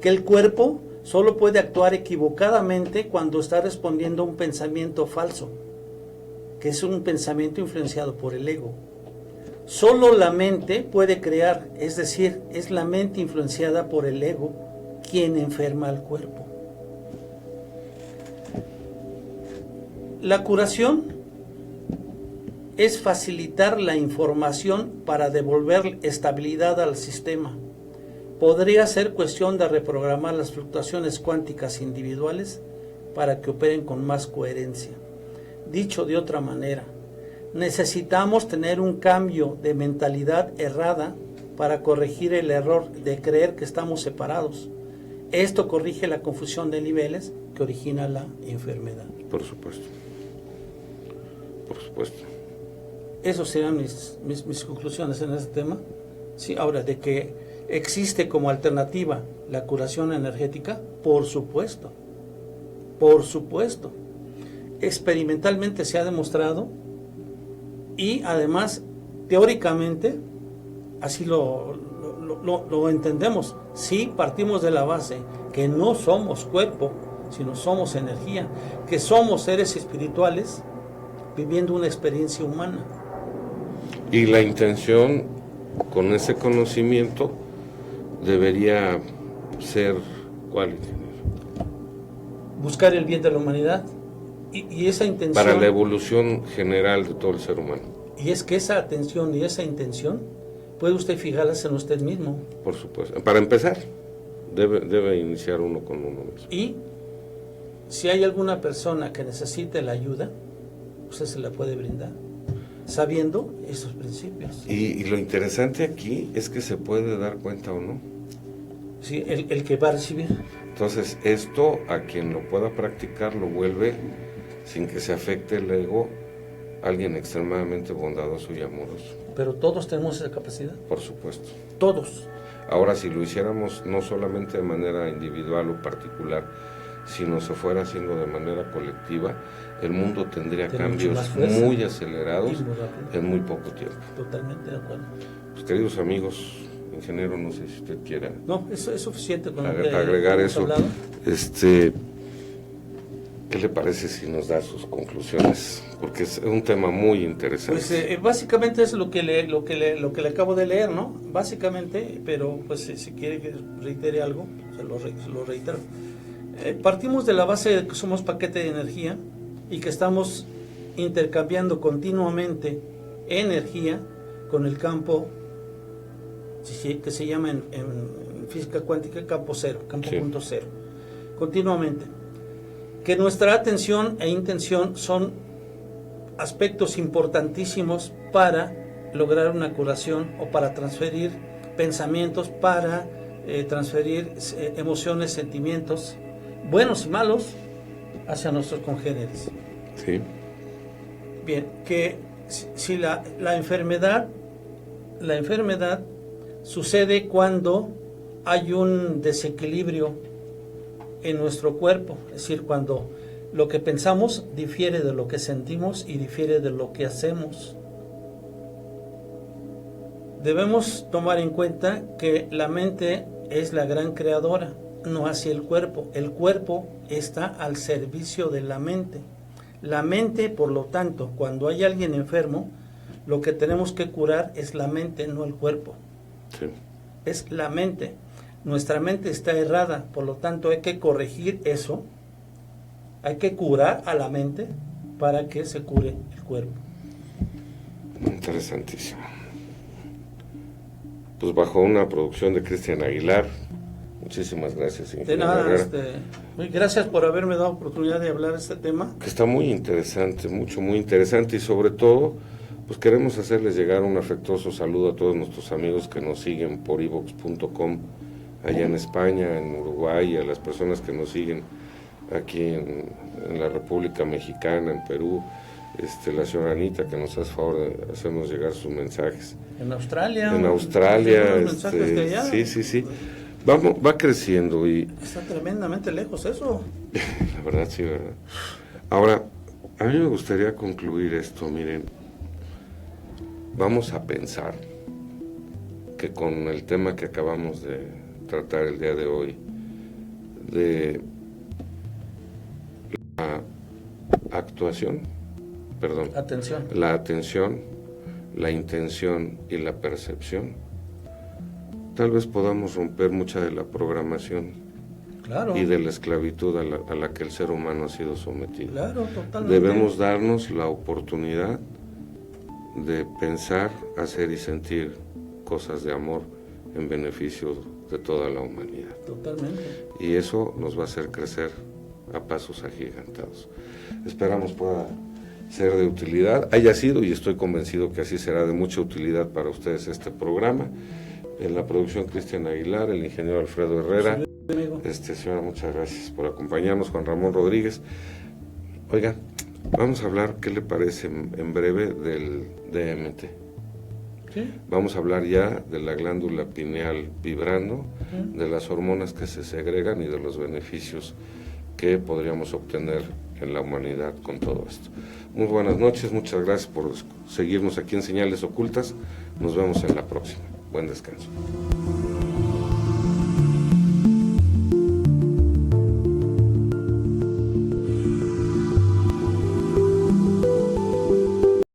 que el cuerpo solo puede actuar equivocadamente cuando está respondiendo a un pensamiento falso, que es un pensamiento influenciado por el ego. Solo la mente puede crear, es decir, es la mente influenciada por el ego quien enferma al cuerpo. La curación es facilitar la información para devolver estabilidad al sistema. Podría ser cuestión de reprogramar las fluctuaciones cuánticas individuales para que operen con más coherencia. Dicho de otra manera, necesitamos tener un cambio de mentalidad errada para corregir el error de creer que estamos separados. Esto corrige la confusión de niveles que origina la enfermedad. Por supuesto. Por supuesto. Esas serían mis conclusiones en este tema. Sí, ahora, de que existe como alternativa la curación energética, por supuesto. Por supuesto. Experimentalmente se ha demostrado y además teóricamente así lo entendemos. Sí, partimos de la base que no somos cuerpo, sino somos energía, que somos seres espirituales viviendo una experiencia humana. Y la intención con ese conocimiento debería ser ¿cuál? Buscar el bien de la humanidad Y esa intención... Para la evolución general de todo el ser humano. Y es que esa atención y esa intención puede usted fijarlas en usted mismo. Por supuesto. Para empezar, debe iniciar uno con uno mismo. Y si hay alguna persona que necesite la ayuda, usted se la puede brindar, sabiendo esos principios. Y lo interesante aquí es que se puede dar cuenta o no. Sí, el que va a recibir. Entonces, esto a quien lo pueda practicar lo vuelve, sin que se afecte el ego, alguien extremadamente bondadoso y amoroso. Pero todos tenemos esa capacidad. Por supuesto. Todos. Ahora, si lo hiciéramos no solamente de manera individual o particular, sino se fuera haciendo de manera colectiva, el mundo tendría cambios muy acelerados en muy poco tiempo. Totalmente de acuerdo. Pues, queridos amigos, ingeniero, no sé si usted quiera... No, eso es suficiente con agregar eso. ¿Qué le parece si nos da sus conclusiones? Porque es un tema muy interesante. Pues básicamente es lo que le acabo de leer, ¿no? Básicamente, pero pues si quiere que reitere algo, se lo reitero. Partimos de la base de que somos paquete de energía y que estamos intercambiando continuamente energía con el campo que se llama en física cuántica campo cero, campo punto cero, continuamente. Que nuestra atención e intención son aspectos importantísimos para lograr una curación o para transferir pensamientos, para transferir emociones, sentimientos, buenos y malos, hacia nuestros congéneres. Sí. Bien, que si la enfermedad sucede cuando hay un desequilibrio en nuestro cuerpo, es decir, cuando lo que pensamos difiere de lo que sentimos y difiere de lo que hacemos. Debemos tomar en cuenta que la mente es la gran creadora, no hacia el cuerpo. El cuerpo está al servicio de la mente. La mente, por lo tanto, cuando hay alguien enfermo, lo que tenemos que curar es la mente, no el cuerpo. Sí. Es la mente. Nuestra mente está errada, por lo tanto hay que corregir eso. Hay que curar a la mente para que se cure el cuerpo. Interesantísimo. Pues bajo una producción de Cristian Aguilar. Muchísimas gracias, ingeniero. De nada, muy gracias por haberme dado oportunidad de hablar de este tema. Que está muy interesante, muy interesante, y sobre todo, pues queremos hacerles llegar un afectuoso saludo a todos nuestros amigos que nos siguen por ivox.com allá en España, en Uruguay, y a las personas que nos siguen aquí en la República Mexicana, en Perú, la señora Anita, que nos hace favor de hacernos llegar sus mensajes. En Australia. Sí. Va creciendo y... Está tremendamente lejos eso. La verdad, sí, ¿verdad? Ahora, a mí me gustaría concluir esto, miren. Vamos a pensar que con el tema que acabamos de tratar el día de hoy, de la la atención, la intención y la percepción, tal vez podamos romper mucha de la programación, claro, y de la esclavitud a la que el ser humano ha sido sometido. Claro, totalmente. Debemos darnos la oportunidad de pensar, hacer y sentir cosas de amor en beneficio de toda la humanidad. Totalmente. Y eso nos va a hacer crecer a pasos agigantados. Esperamos pueda ser de utilidad, haya sido, y estoy convencido que así será, de mucha utilidad para ustedes este programa. En la producción Cristian Aguilar, el ingeniero Alfredo Herrera. Señora, muchas gracias por acompañarnos. Juan Ramón Rodríguez. Oiga, vamos a hablar, ¿qué le parece en breve del DMT? ¿Sí? Vamos a hablar ya de la glándula pineal vibrando, de las hormonas que se segregan y de los beneficios que podríamos obtener en la humanidad con todo esto. Muy buenas noches, muchas gracias por seguirnos aquí en Señales Ocultas. Nos vemos en la próxima. Buen descanso.